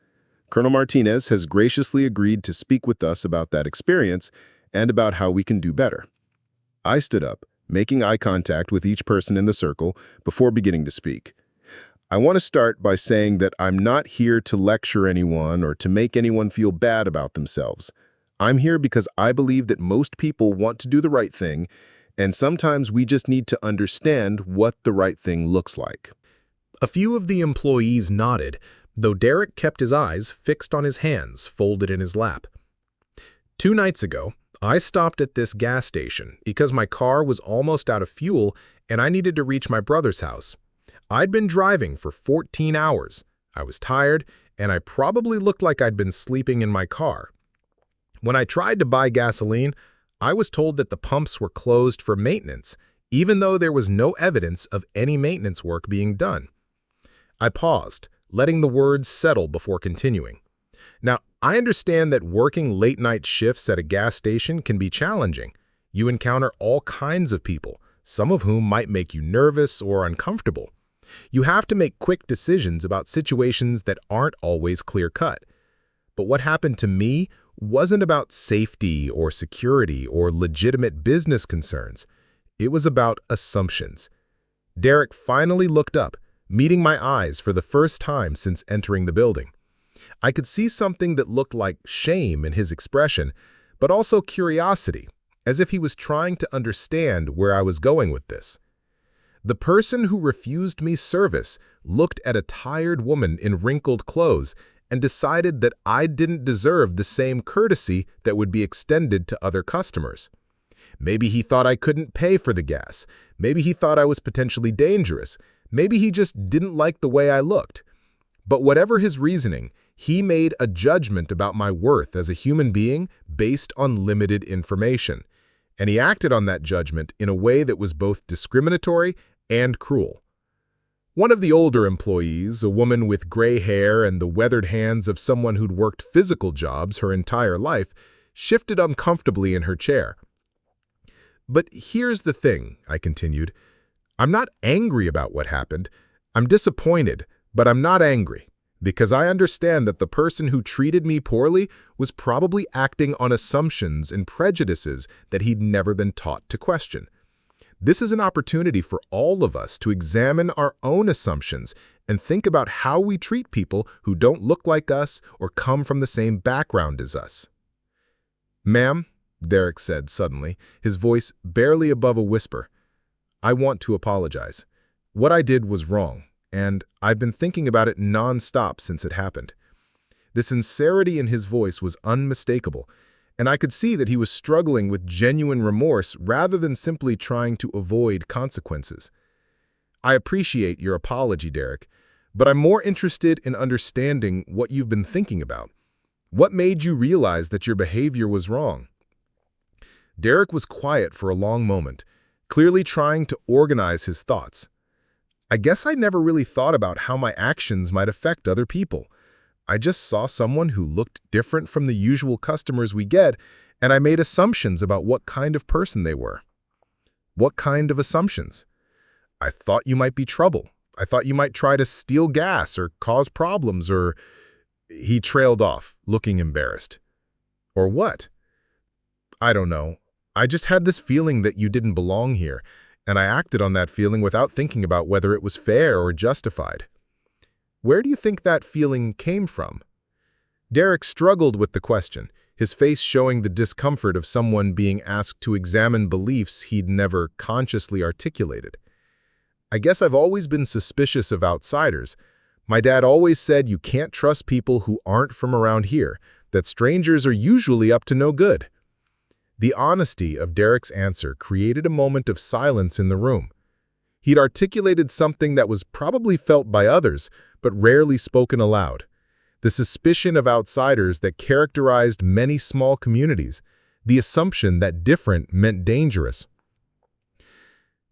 Colonel Martinez has graciously agreed to speak with us about that experience and about how we can do better." I stood up, making eye contact with each person in the circle before beginning to speak. "I want to start by saying that I'm not here to lecture anyone or to make anyone feel bad about themselves. I'm here because I believe that most people want to do the right thing, and sometimes we just need to understand what the right thing looks like." A few of the employees nodded, though Derek kept his eyes fixed on his hands folded in his lap. 2 nights ago, I stopped at this gas station because my car was almost out of fuel and I needed to reach my brother's house. I'd been driving for 14 hours. I was tired, and I probably looked like I'd been sleeping in my car. When I tried to buy gasoline, I was told that the pumps were closed for maintenance, even though there was no evidence of any maintenance work being done. I paused, letting the words settle before continuing. Now, I understand that working late-night shifts at a gas station can be challenging. You encounter all kinds of people, some of whom might make you nervous or uncomfortable. You have to make quick decisions about situations that aren't always clear-cut. But what happened to me wasn't about safety or security or legitimate business concerns. It was about assumptions. Derek finally looked up, meeting my eyes for the first time since entering the building. I could see something that looked like shame in his expression, but also curiosity, as if he was trying to understand where I was going with this. The person who refused me service looked at a tired woman in wrinkled clothes and decided that I didn't deserve the same courtesy that would be extended to other customers. Maybe he thought I couldn't pay for the gas. Maybe he thought I was potentially dangerous. Maybe he just didn't like the way I looked. But whatever his reasoning, he made a judgment about my worth as a human being based on limited information. And he acted on that judgment in a way that was both discriminatory and cruel. One of the older employees, a woman with gray hair and the weathered hands of someone who'd worked physical jobs her entire life, shifted uncomfortably in her chair. "But here's the thing," I continued. "I'm not angry about what happened. I'm disappointed, but I'm not angry, because I understand that the person who treated me poorly was probably acting on assumptions and prejudices that he'd never been taught to question. This is an opportunity for all of us to examine our own assumptions and think about how we treat people who don't look like us or come from the same background as us." "Ma'am," Derek said suddenly, his voice barely above a whisper, "I want to apologize. What I did was wrong, and I've been thinking about it non-stop since it happened." The sincerity in his voice was unmistakable, and I could see that he was struggling with genuine remorse rather than simply trying to avoid consequences. "I appreciate your apology, Derek, but I'm more interested in understanding what you've been thinking about. What made you realize that your behavior was wrong?" Derek was quiet for a long moment, clearly trying to organize his thoughts. I guess I never really thought about how my actions might affect other people. I just saw someone who looked different from the usual customers we get, and I made assumptions about what kind of person they were. What kind of assumptions? I thought you might be trouble. I thought you might try to steal gas or cause problems or... He trailed off, looking embarrassed. Or what? I don't know. I just had this feeling that you didn't belong here, and I acted on that feeling without thinking about whether it was fair or justified. Where do you think that feeling came from? Derek struggled with the question, his face showing the discomfort of someone being asked to examine beliefs he'd never consciously articulated. I guess I've always been suspicious of outsiders. My dad always said you can't trust people who aren't from around here, that strangers are usually up to no good. The honesty of Derek's answer created a moment of silence in the room. He'd articulated something that was probably felt by others, but rarely spoken aloud. The suspicion of outsiders that characterized many small communities, the assumption that different meant dangerous.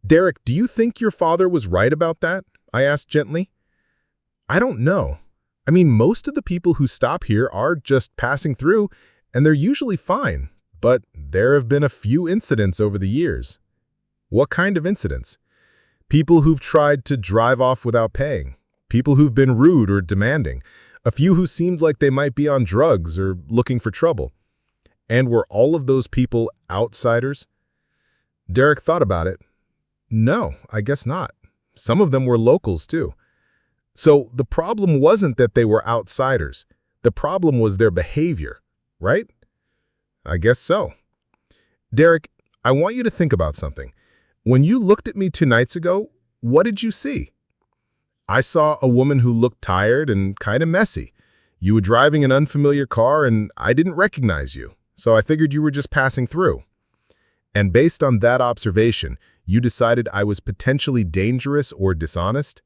Derek, do you think your father was right about that? I asked gently. I don't know. I mean, most of the people who stop here are just passing through, and they're usually fine. But there have been a few incidents over the years. What kind of incidents? People who've tried to drive off without paying. People who've been rude or demanding. A few who seemed like they might be on drugs or looking for trouble. And were all of those people outsiders? Derek thought about it. No, I guess not. Some of them were locals too. So the problem wasn't that they were outsiders. The problem was their behavior, right? I guess so. Derek, I want you to think about something. When you looked at me 2 nights ago, what did you see? I saw a woman who looked tired and kind of messy. You were driving an unfamiliar car and I didn't recognize you, so I figured you were just passing through. And based on that observation, you decided I was potentially dangerous or dishonest?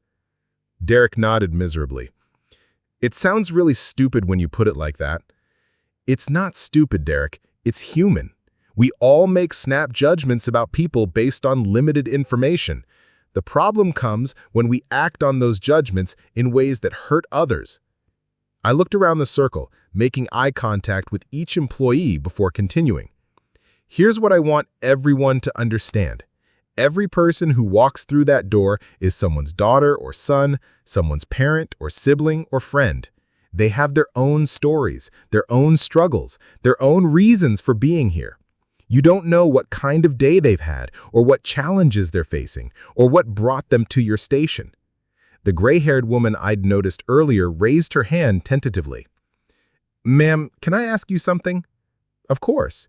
Derek nodded miserably. It sounds really stupid when you put it like that. It's not stupid, Derek. It's human. We all make snap judgments about people based on limited information. The problem comes when we act on those judgments in ways that hurt others. I looked around the circle, making eye contact with each employee before continuing. Here's what I want everyone to understand. Every person who walks through that door is someone's daughter or son, someone's parent or sibling or friend. They have their own stories, their own struggles, their own reasons for being here. You don't know what kind of day they've had, or what challenges they're facing, or what brought them to your station. The gray-haired woman I'd noticed earlier raised her hand tentatively. Ma'am, can I ask you something? Of course.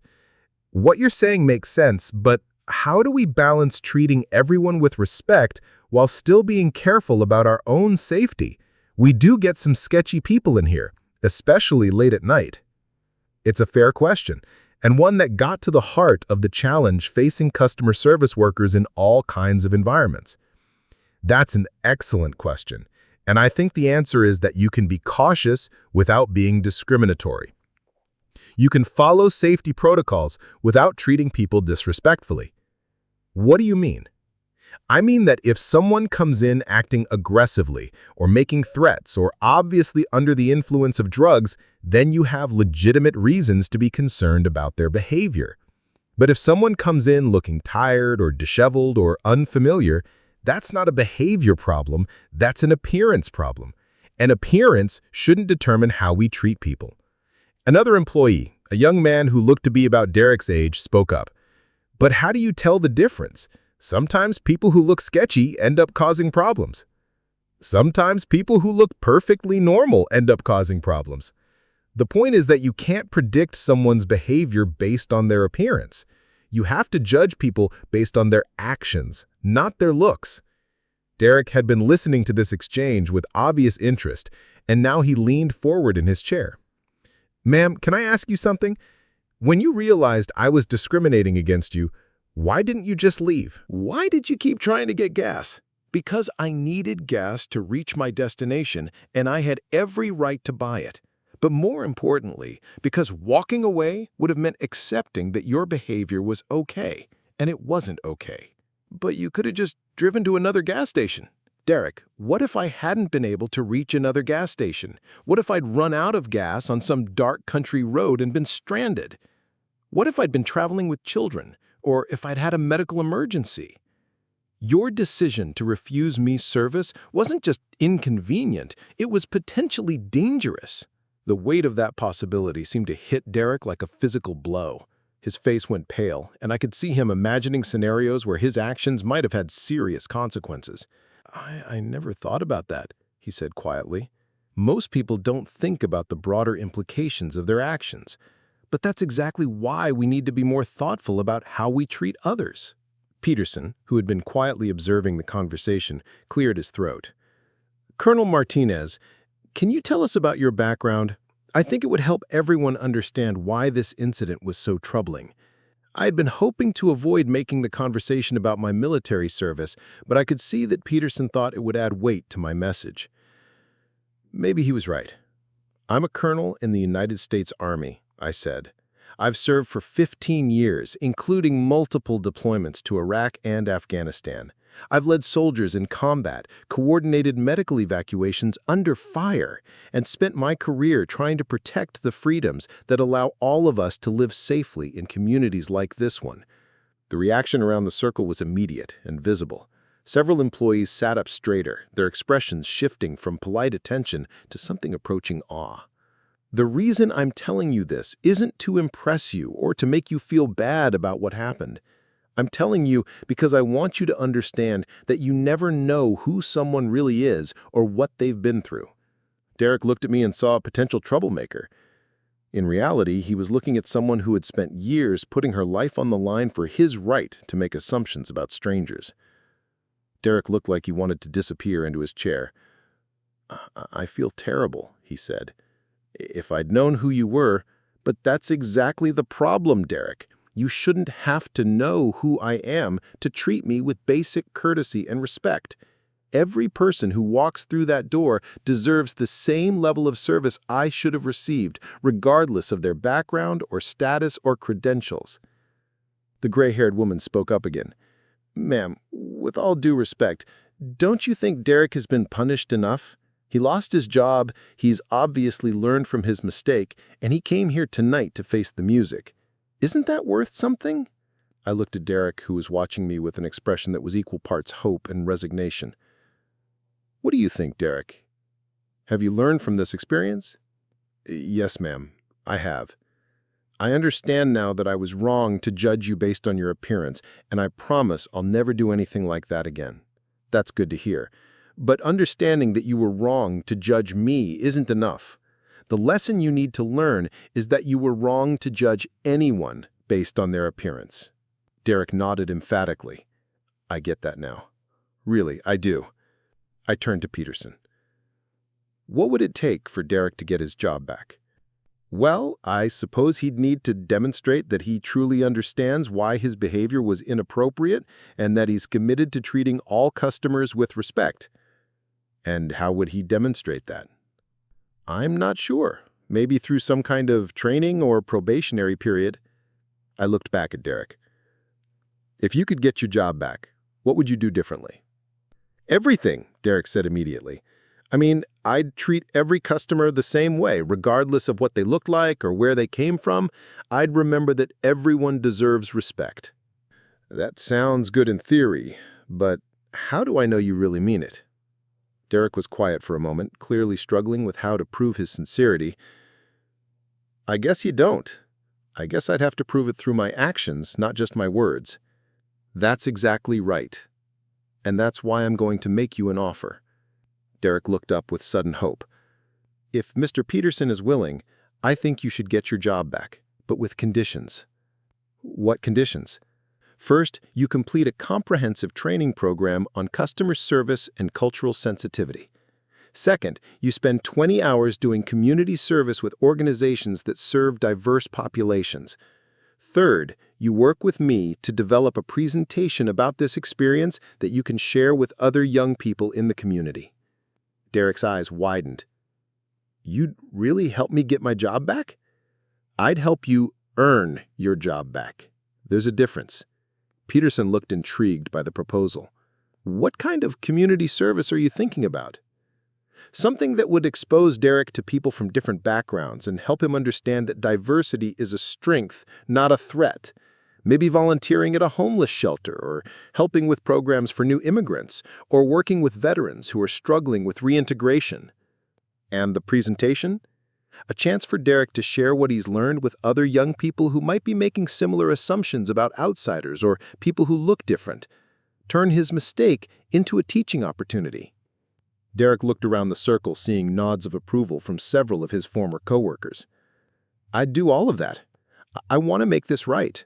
What you're saying makes sense, but how do we balance treating everyone with respect while still being careful about our own safety? We do get some sketchy people in here, especially late at night. It's a fair question, and one that got to the heart of the challenge facing customer service workers in all kinds of environments. That's an excellent question, and I think the answer is that you can be cautious without being discriminatory. You can follow safety protocols without treating people disrespectfully. What do you mean? I mean that if someone comes in acting aggressively or making threats or obviously under the influence of drugs, then you have legitimate reasons to be concerned about their behavior. But if someone comes in looking tired or disheveled or unfamiliar, that's not a behavior problem, that's an appearance problem. An appearance shouldn't determine how we treat people. Another employee, a young man who looked to be about Derek's age, spoke up. But how do you tell the difference? Sometimes people who look sketchy end up causing problems. Sometimes people who look perfectly normal end up causing problems. The point is that you can't predict someone's behavior based on their appearance. You have to judge people based on their actions, not their looks. Derek had been listening to this exchange with obvious interest, and now he leaned forward in his chair. Ma'am, can I ask you something? When you realized I was discriminating against you, why didn't you just leave? Why did you keep trying to get gas? Because I needed gas to reach my destination, and I had every right to buy it. But more importantly, because walking away would have meant accepting that your behavior was okay, and it wasn't okay. But you could have just driven to another gas station. Derek, what if I hadn't been able to reach another gas station? What if I'd run out of gas on some dark country road and been stranded? What if I'd been traveling with children, or if I'd had a medical emergency? Your decision to refuse me service wasn't just inconvenient, it was potentially dangerous. The weight of that possibility seemed to hit Derek like a physical blow. His face went pale, and I could see him imagining scenarios where his actions might have had serious consequences. I never thought about that, he said quietly. Most people don't think about the broader implications of their actions. But that's exactly why we need to be more thoughtful about how we treat others. Peterson, who had been quietly observing the conversation, cleared his throat. Colonel Martinez, can you tell us about your background? I think it would help everyone understand why this incident was so troubling. I had been hoping to avoid making the conversation about my military service, but I could see that Peterson thought it would add weight to my message. Maybe he was right. I'm a colonel in the United States Army, I said. I've served for 15 years, including multiple deployments to Iraq and Afghanistan. I've led soldiers in combat, coordinated medical evacuations under fire, and spent my career trying to protect the freedoms that allow all of us to live safely in communities like this one. The reaction around the circle was immediate and visible. Several employees sat up straighter, their expressions shifting from polite attention to something approaching awe. The reason I'm telling you this isn't to impress you or to make you feel bad about what happened. I'm telling you because I want you to understand that you never know who someone really is or what they've been through. Derek looked at me and saw a potential troublemaker. In reality, he was looking at someone who had spent years putting her life on the line for his right to make assumptions about strangers. Derek looked like he wanted to disappear into his chair. I feel terrible, he said. If I'd known who you were, but that's exactly the problem, Derek. You shouldn't have to know who I am to treat me with basic courtesy and respect. Every person who walks through that door deserves the same level of service I should have received, regardless of their background or status or credentials. The gray-haired woman spoke up again. Ma'am, with all due respect, don't you think Derek has been punished enough? He lost his job, he's obviously learned from his mistake, and he came here tonight to face the music. Isn't that worth something? I looked at Derek, who was watching me with an expression that was equal parts hope and resignation. What do you think, Derek? Have you learned from this experience? Yes, ma'am, I have. I understand now that I was wrong to judge you based on your appearance, and I promise I'll never do anything like that again. That's good to hear. But understanding that you were wrong to judge me isn't enough. The lesson you need to learn is that you were wrong to judge anyone based on their appearance. Derek nodded emphatically. I get that now. Really, I do. I turned to Peterson. What would it take for Derek to get his job back? Well, I suppose he'd need to demonstrate that he truly understands why his behavior was inappropriate and that he's committed to treating all customers with respect. And how would he demonstrate that? I'm not sure. Maybe through some kind of training or probationary period. I looked back at Derek. If you could get your job back, what would you do differently? Everything, Derek said immediately. I mean, I'd treat every customer the same way, regardless of what they looked like or where they came from. I'd remember that everyone deserves respect. That sounds good in theory, but how do I know you really mean it? Derek was quiet for a moment, clearly struggling with how to prove his sincerity. I guess you don't. I guess I'd have to prove it through my actions, not just my words. That's exactly right. And that's why I'm going to make you an offer. Derek looked up with sudden hope. If Mr. Peterson is willing, I think you should get your job back, but with conditions. What conditions? First, you complete a comprehensive training program on customer service and cultural sensitivity. Second, you spend 20 hours doing community service with organizations that serve diverse populations. Third, you work with me to develop a presentation about this experience that you can share with other young people in the community. Derek's eyes widened. You'd really help me get my job back? I'd help you earn your job back. There's a difference. Peterson looked intrigued by the proposal. What kind of community service are you thinking about? Something that would expose Derek to people from different backgrounds and help him understand that diversity is a strength, not a threat. Maybe volunteering at a homeless shelter, or helping with programs for new immigrants, or working with veterans who are struggling with reintegration. And the presentation? A chance for Derek to share what he's learned with other young people who might be making similar assumptions about outsiders or people who look different. Turn his mistake into a teaching opportunity. Derek looked around the circle, seeing nods of approval from several of his former coworkers. I'd do all of that. I want to make this right.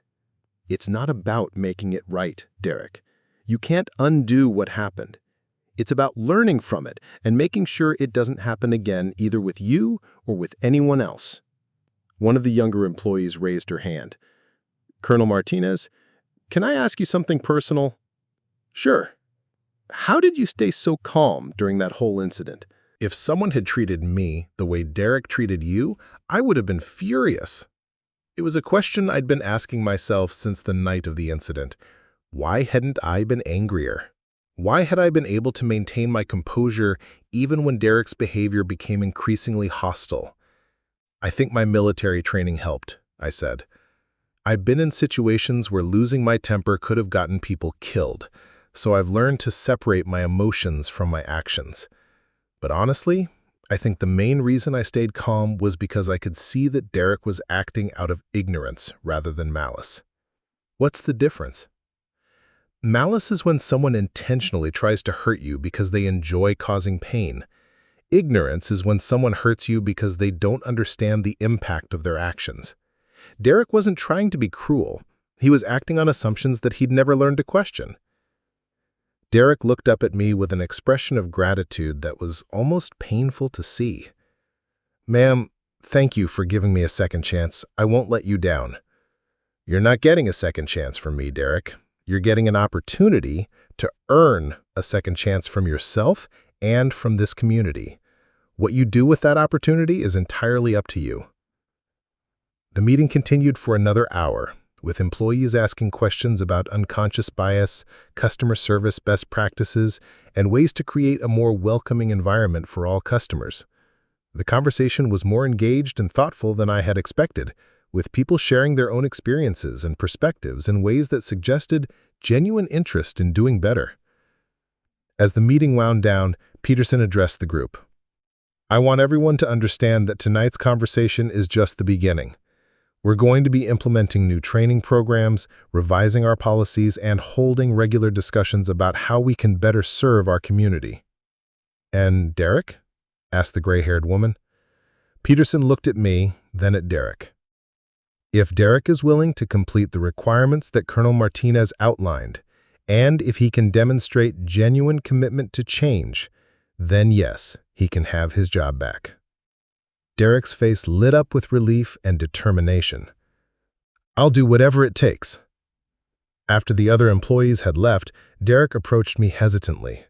It's not about making it right, Derek. You can't undo what happened. It's about learning from it and making sure it doesn't happen again, either with you or with anyone else. One of the younger employees raised her hand. Colonel Martinez, can I ask you something personal? Sure. How did you stay so calm during that whole incident? If someone had treated me the way Derek treated you, I would have been furious. It was a question I'd been asking myself since the night of the incident. Why hadn't I been angrier? Why had I been able to maintain my composure even when Derek's behavior became increasingly hostile? I think my military training helped, I said. I've been in situations where losing my temper could have gotten people killed, so I've learned to separate my emotions from my actions. But honestly, I think the main reason I stayed calm was because I could see that Derek was acting out of ignorance rather than malice. What's the difference? Malice is when someone intentionally tries to hurt you because they enjoy causing pain. Ignorance is when someone hurts you because they don't understand the impact of their actions. Derek wasn't trying to be cruel. He was acting on assumptions that he'd never learned to question. Derek looked up at me with an expression of gratitude that was almost painful to see. Ma'am, thank you for giving me a second chance. I won't let you down. You're not getting a second chance from me, Derek. You're getting an opportunity to earn a second chance from yourself and from this community. What you do with that opportunity is entirely up to you. The meeting continued for another hour, with employees asking questions about unconscious bias, customer service best practices, and ways to create a more welcoming environment for all customers. The conversation was more engaged and thoughtful than I had expected, with people sharing their own experiences and perspectives in ways that suggested genuine interest in doing better. As the meeting wound down, Peterson addressed the group. I want everyone to understand that tonight's conversation is just the beginning. We're going to be implementing new training programs, revising our policies, and holding regular discussions about how we can better serve our community. And Derek? Asked the gray-haired woman. Peterson looked at me, then at Derek. If Derek is willing to complete the requirements that Colonel Martinez outlined, and if he can demonstrate genuine commitment to change, then yes, he can have his job back. Derek's face lit up with relief and determination. I'll do whatever it takes. After the other employees had left, Derek approached me hesitantly.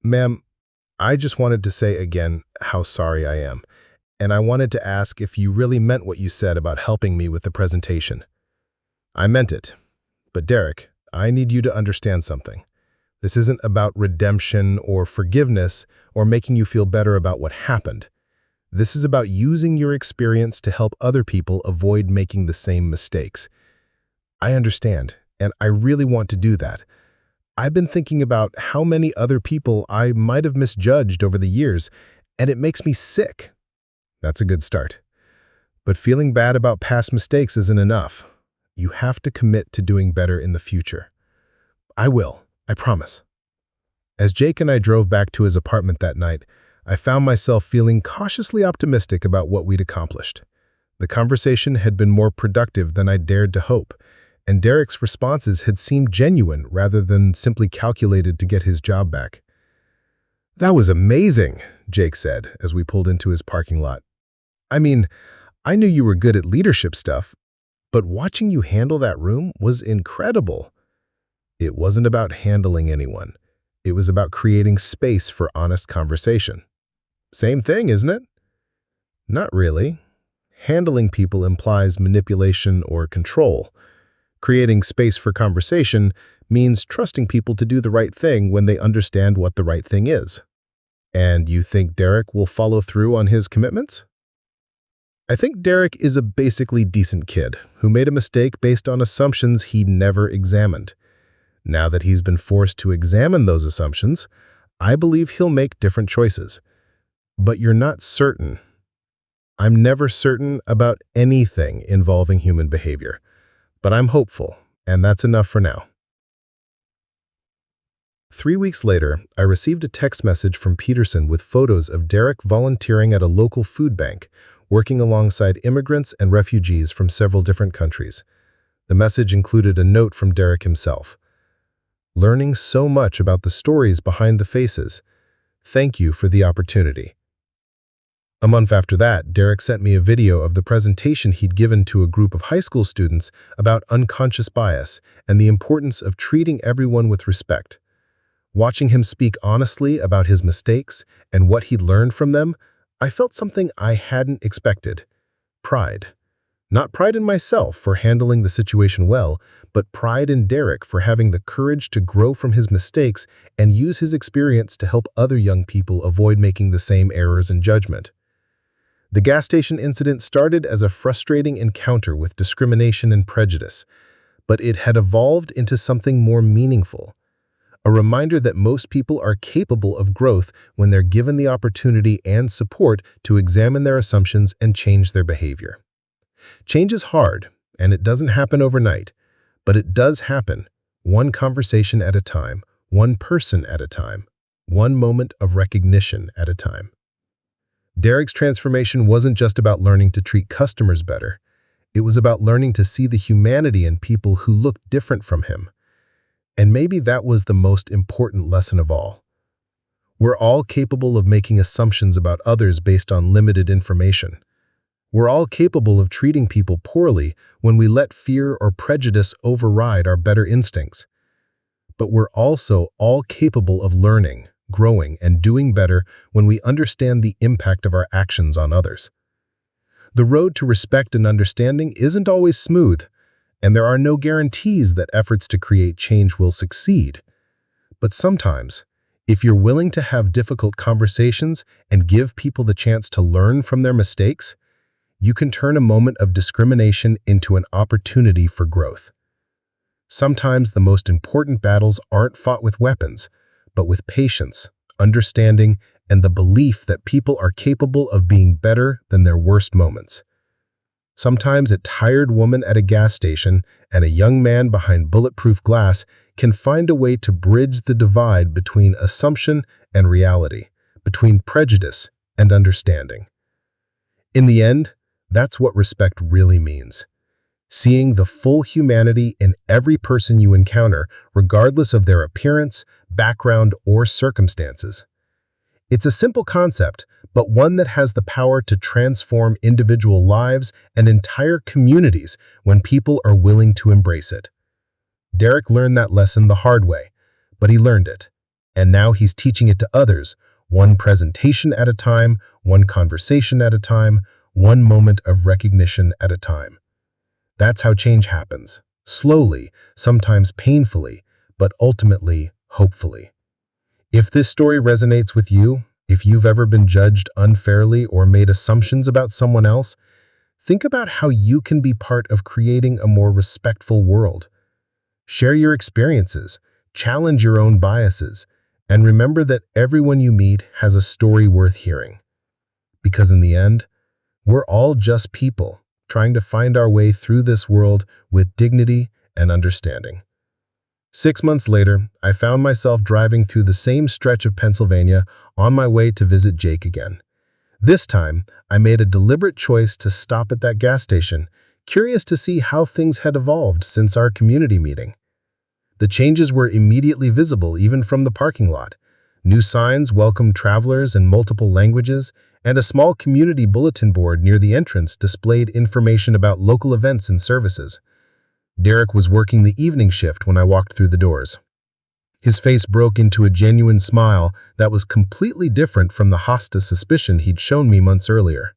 Ma'am, I just wanted to say again how sorry I am, and I wanted to ask if you really meant what you said about helping me with the presentation. I meant it. But Derek, I need you to understand something. This isn't about redemption or forgiveness or making you feel better about what happened. This is about using your experience to help other people avoid making the same mistakes. I understand, and I really want to do that. I've been thinking about how many other people I might have misjudged over the years, and it makes me sick. That's a good start. But feeling bad about past mistakes isn't enough. You have to commit to doing better in the future. I will, I promise. As Jake and I drove back to his apartment that night, I found myself feeling cautiously optimistic about what we'd accomplished. The conversation had been more productive than I dared to hope, and Derek's responses had seemed genuine rather than simply calculated to get his job back. That was amazing, Jake said as we pulled into his parking lot. I mean, I knew you were good at leadership stuff, but watching you handle that room was incredible. It wasn't about handling anyone. It was about creating space for honest conversation. Same thing, isn't it? Not really. Handling people implies manipulation or control. Creating space for conversation means trusting people to do the right thing when they understand what the right thing is. And you think Derek will follow through on his commitments? I think Derek is a basically decent kid who made a mistake based on assumptions he never examined. Now that he's been forced to examine those assumptions, I believe he'll make different choices. But you're not certain. I'm never certain about anything involving human behavior, but I'm hopeful, and that's enough for now. 3 weeks later, I received a text message from Peterson with photos of Derek volunteering at a local food bank, working alongside immigrants and refugees from several different countries. The message included a note from Derek himself. Learning so much about the stories behind the faces. Thank you for the opportunity. A month after that, Derek sent me a video of the presentation he'd given to a group of high school students about unconscious bias and the importance of treating everyone with respect. Watching him speak honestly about his mistakes and what he'd learned from them, I felt something I hadn't expected. Pride. Not pride in myself for handling the situation well, but pride in Derek for having the courage to grow from his mistakes and use his experience to help other young people avoid making the same errors in judgment. The gas station incident started as a frustrating encounter with discrimination and prejudice, but it had evolved into something more meaningful. A reminder that most people are capable of growth when they're given the opportunity and support to examine their assumptions and change their behavior. Change is hard, and it doesn't happen overnight, but it does happen, one conversation at a time, one person at a time, one moment of recognition at a time. Derek's transformation wasn't just about learning to treat customers better. It was about learning to see the humanity in people who looked different from him. And maybe that was the most important lesson of all. We're all capable of making assumptions about others based on limited information. We're all capable of treating people poorly when we let fear or prejudice override our better instincts. But we're also all capable of learning, growing, and doing better when we understand the impact of our actions on others. The road to respect and understanding isn't always smooth, and there are no guarantees that efforts to create change will succeed. But sometimes, if you're willing to have difficult conversations and give people the chance to learn from their mistakes, you can turn a moment of discrimination into an opportunity for growth. Sometimes the most important battles aren't fought with weapons, but with patience, understanding, and the belief that people are capable of being better than their worst moments. Sometimes a tired woman at a gas station and a young man behind bulletproof glass can find a way to bridge the divide between assumption and reality, between prejudice and understanding. In the end, that's what respect really means. Seeing the full humanity in every person you encounter, regardless of their appearance, background, or circumstances. It's a simple concept, but one that has the power to transform individual lives and entire communities when people are willing to embrace it. Derek learned that lesson the hard way, but he learned it, and now he's teaching it to others, one presentation at a time, one conversation at a time, one moment of recognition at a time. That's how change happens, slowly, sometimes painfully, but ultimately, hopefully. If this story resonates with you, if you've ever been judged unfairly or made assumptions about someone else, think about how you can be part of creating a more respectful world. Share your experiences, challenge your own biases, and remember that everyone you meet has a story worth hearing. Because in the end, we're all just people, trying to find our way through this world with dignity and understanding. 6 months later, I found myself driving through the same stretch of Pennsylvania on my way to visit Jake again. This time, I made a deliberate choice to stop at that gas station, curious to see how things had evolved since our community meeting. The changes were immediately visible even from the parking lot. New signs welcomed travelers in multiple languages, and a small community bulletin board near the entrance displayed information about local events and services. Derek was working the evening shift when I walked through the doors. His face broke into a genuine smile that was completely different from the hostile suspicion he'd shown me months earlier.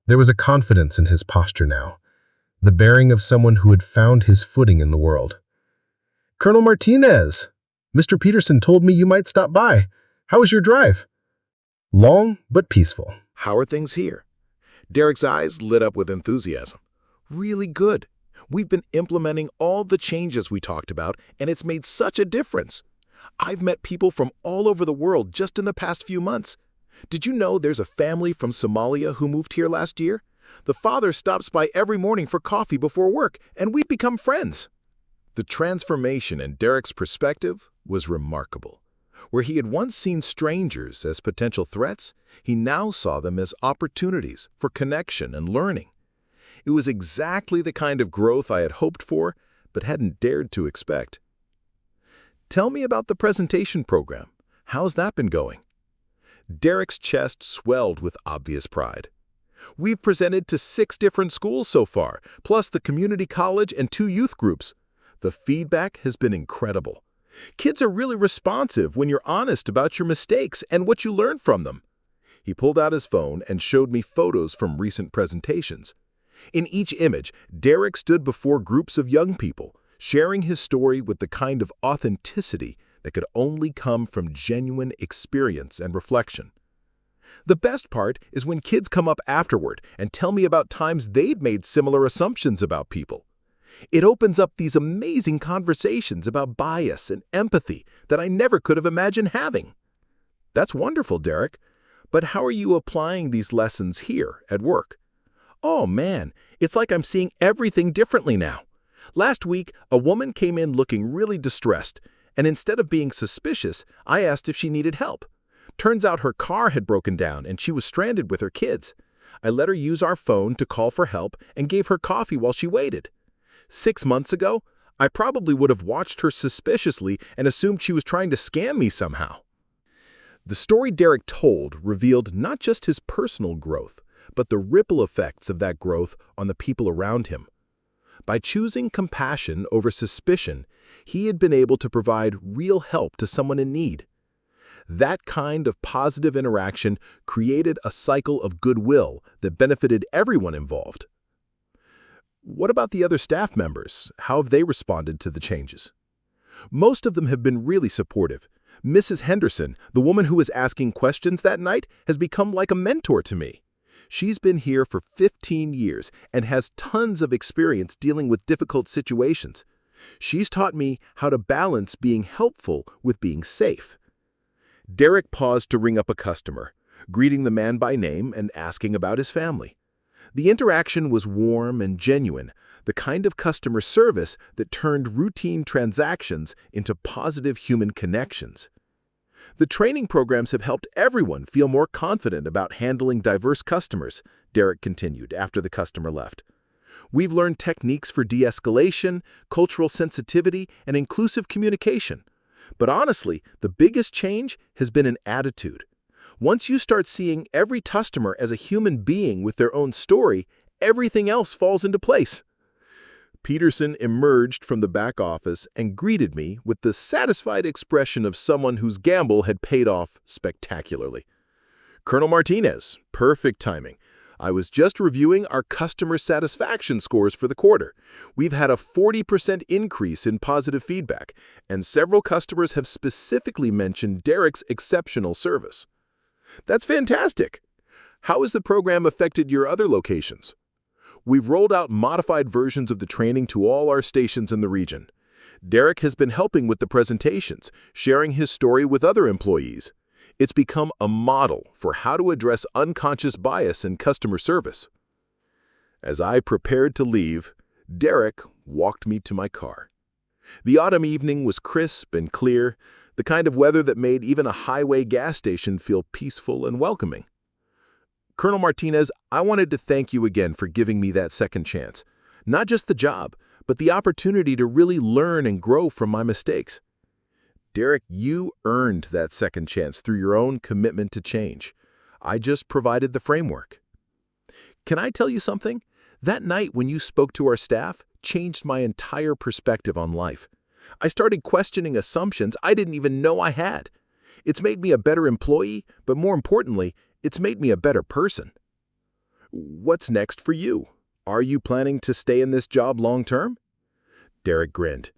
There was a confidence in his posture now, the bearing of someone who had found his footing in the world. Colonel Martinez, Mr. Peterson told me you might stop by. How was your drive? Long but peaceful. How are things here? Derek's eyes lit up with enthusiasm. Really good. We've been implementing all the changes we talked about, and it's made such a difference. I've met people from all over the world just in the past few months. Did you know there's a family from Somalia who moved here last year? The father stops by every morning for coffee before work, and we've become friends. The transformation in Derek's perspective was remarkable. Where he had once seen strangers as potential threats, he now saw them as opportunities for connection and learning. It was exactly the kind of growth I had hoped for, but hadn't dared to expect. Tell me about the presentation program. How's that been going? Derek's chest swelled with obvious pride. We've presented to 6 different schools so far, plus the community college and 2 youth groups. The feedback has been incredible. Kids are really responsive when you're honest about your mistakes and what you learned from them. He pulled out his phone and showed me photos from recent presentations. In each image, Derek stood before groups of young people, sharing his story with the kind of authenticity that could only come from genuine experience and reflection. The best part is when kids come up afterward and tell me about times they'd made similar assumptions about people. It opens up these amazing conversations about bias and empathy that I never could have imagined having. That's wonderful, Derek. But how are you applying these lessons here at work? Oh man, it's like I'm seeing everything differently now. Last week, a woman came in looking really distressed, and instead of being suspicious, I asked if she needed help. Turns out her car had broken down and she was stranded with her kids. I let her use our phone to call for help and gave her coffee while she waited. 6 months ago, I probably would have watched her suspiciously and assumed she was trying to scam me somehow. The story Derek told revealed not just his personal growth, but the ripple effects of that growth on the people around him. By choosing compassion over suspicion, he had been able to provide real help to someone in need. That kind of positive interaction created a cycle of goodwill that benefited everyone involved. What about the other staff members? How have they responded to the changes? Most of them have been really supportive. Mrs. Henderson, the woman who was asking questions that night, has become like a mentor to me. She's been here for 15 years and has tons of experience dealing with difficult situations. She's taught me how to balance being helpful with being safe. Derek paused to ring up a customer, greeting the man by name and asking about his family. The interaction was warm and genuine, the kind of customer service that turned routine transactions into positive human connections. The training programs have helped everyone feel more confident about handling diverse customers, Derek continued after the customer left. We've learned techniques for de-escalation, cultural sensitivity, and inclusive communication. But honestly, the biggest change has been an attitude. Once you start seeing every customer as a human being with their own story, everything else falls into place. Peterson emerged from the back office and greeted me with the satisfied expression of someone whose gamble had paid off spectacularly. Colonel Martinez, perfect timing. I was just reviewing our customer satisfaction scores for the quarter. We've had a 40% increase in positive feedback, and several customers have specifically mentioned Derek's exceptional service. That's fantastic. How has the program affected your other locations? We've rolled out modified versions of the training to all our stations in the region. Derek has been helping with the presentations, sharing his story with other employees. It's become a model for how to address unconscious bias in customer service. As I prepared to leave, Derek walked me to my car. The autumn evening was crisp and clear, the kind of weather that made even a highway gas station feel peaceful and welcoming. Colonel Martinez, I wanted to thank you again for giving me that second chance. Not just the job, but the opportunity to really learn and grow from my mistakes. Derek, you earned that second chance through your own commitment to change. I just provided the framework. Can I tell you something? That night when you spoke to our staff changed my entire perspective on life. I started questioning assumptions I didn't even know I had. It's made me a better employee, but more importantly, it's made me a better person. What's next for you? Are you planning to stay in this job long term? Derek grinned.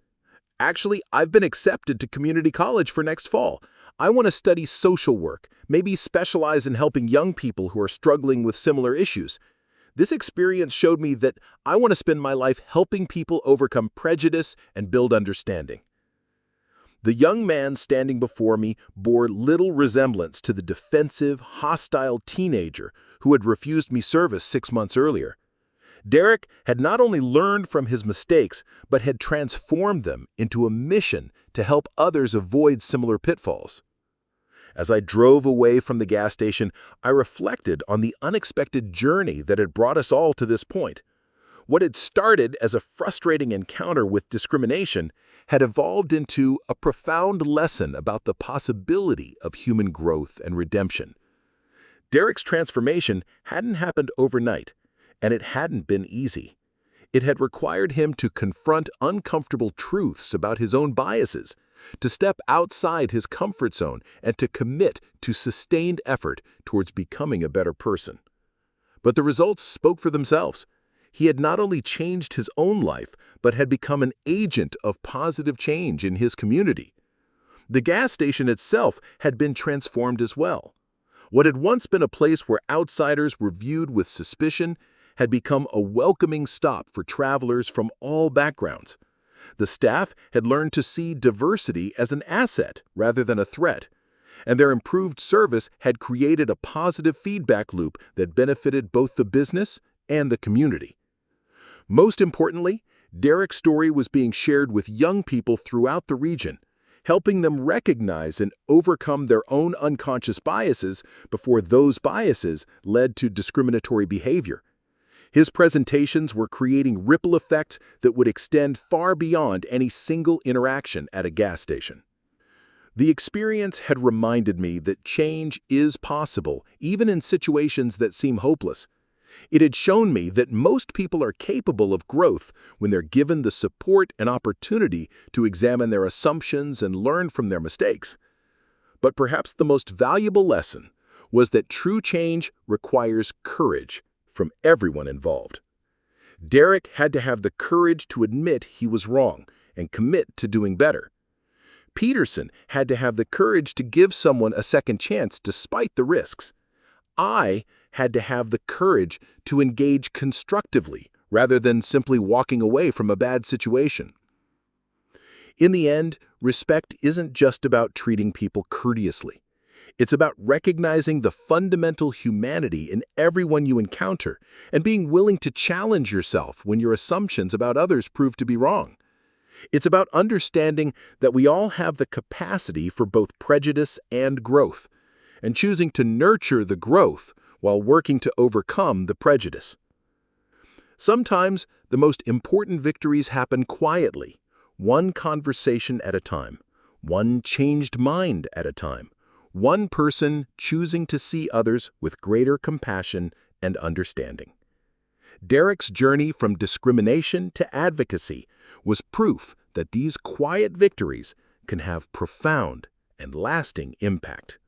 Actually, I've been accepted to community college for next fall. I want to study social work, maybe specialize in helping young people who are struggling with similar issues. This experience showed me that I want to spend my life helping people overcome prejudice and build understanding. The young man standing before me bore little resemblance to the defensive, hostile teenager who had refused me service 6 months earlier. Derek had not only learned from his mistakes, but had transformed them into a mission to help others avoid similar pitfalls. As I drove away from the gas station, I reflected on the unexpected journey that had brought us all to this point. What had started as a frustrating encounter with discrimination had evolved into a profound lesson about the possibility of human growth and redemption. Derek's transformation hadn't happened overnight, and it hadn't been easy. It had required him to confront uncomfortable truths about his own biases, to step outside his comfort zone, and to commit to sustained effort towards becoming a better person. But the results spoke for themselves. He had not only changed his own life, but had become an agent of positive change in his community. The gas station itself had been transformed as well. What had once been a place where outsiders were viewed with suspicion had become a welcoming stop for travelers from all backgrounds. The staff had learned to see diversity as an asset rather than a threat, and their improved service had created a positive feedback loop that benefited both the business and the community. Most importantly, Derek's story was being shared with young people throughout the region, helping them recognize and overcome their own unconscious biases before those biases led to discriminatory behavior. His presentations were creating ripple effects that would extend far beyond any single interaction at a gas station. The experience had reminded me that change is possible, even in situations that seem hopeless. It had shown me that most people are capable of growth when they're given the support and opportunity to examine their assumptions and learn from their mistakes. But perhaps the most valuable lesson was that true change requires courage from everyone involved. Derek had to have the courage to admit he was wrong and commit to doing better. Peterson had to have the courage to give someone a second chance despite the risks. I had to have the courage to engage constructively rather than simply walking away from a bad situation. In the end, respect isn't just about treating people courteously. It's about recognizing the fundamental humanity in everyone you encounter and being willing to challenge yourself when your assumptions about others prove to be wrong. It's about understanding that we all have the capacity for both prejudice and growth, and choosing to nurture the growth while working to overcome the prejudice. Sometimes the most important victories happen quietly, one conversation at a time, one changed mind at a time, one person choosing to see others with greater compassion and understanding. Derek's journey from discrimination to advocacy was proof that these quiet victories can have profound and lasting impact.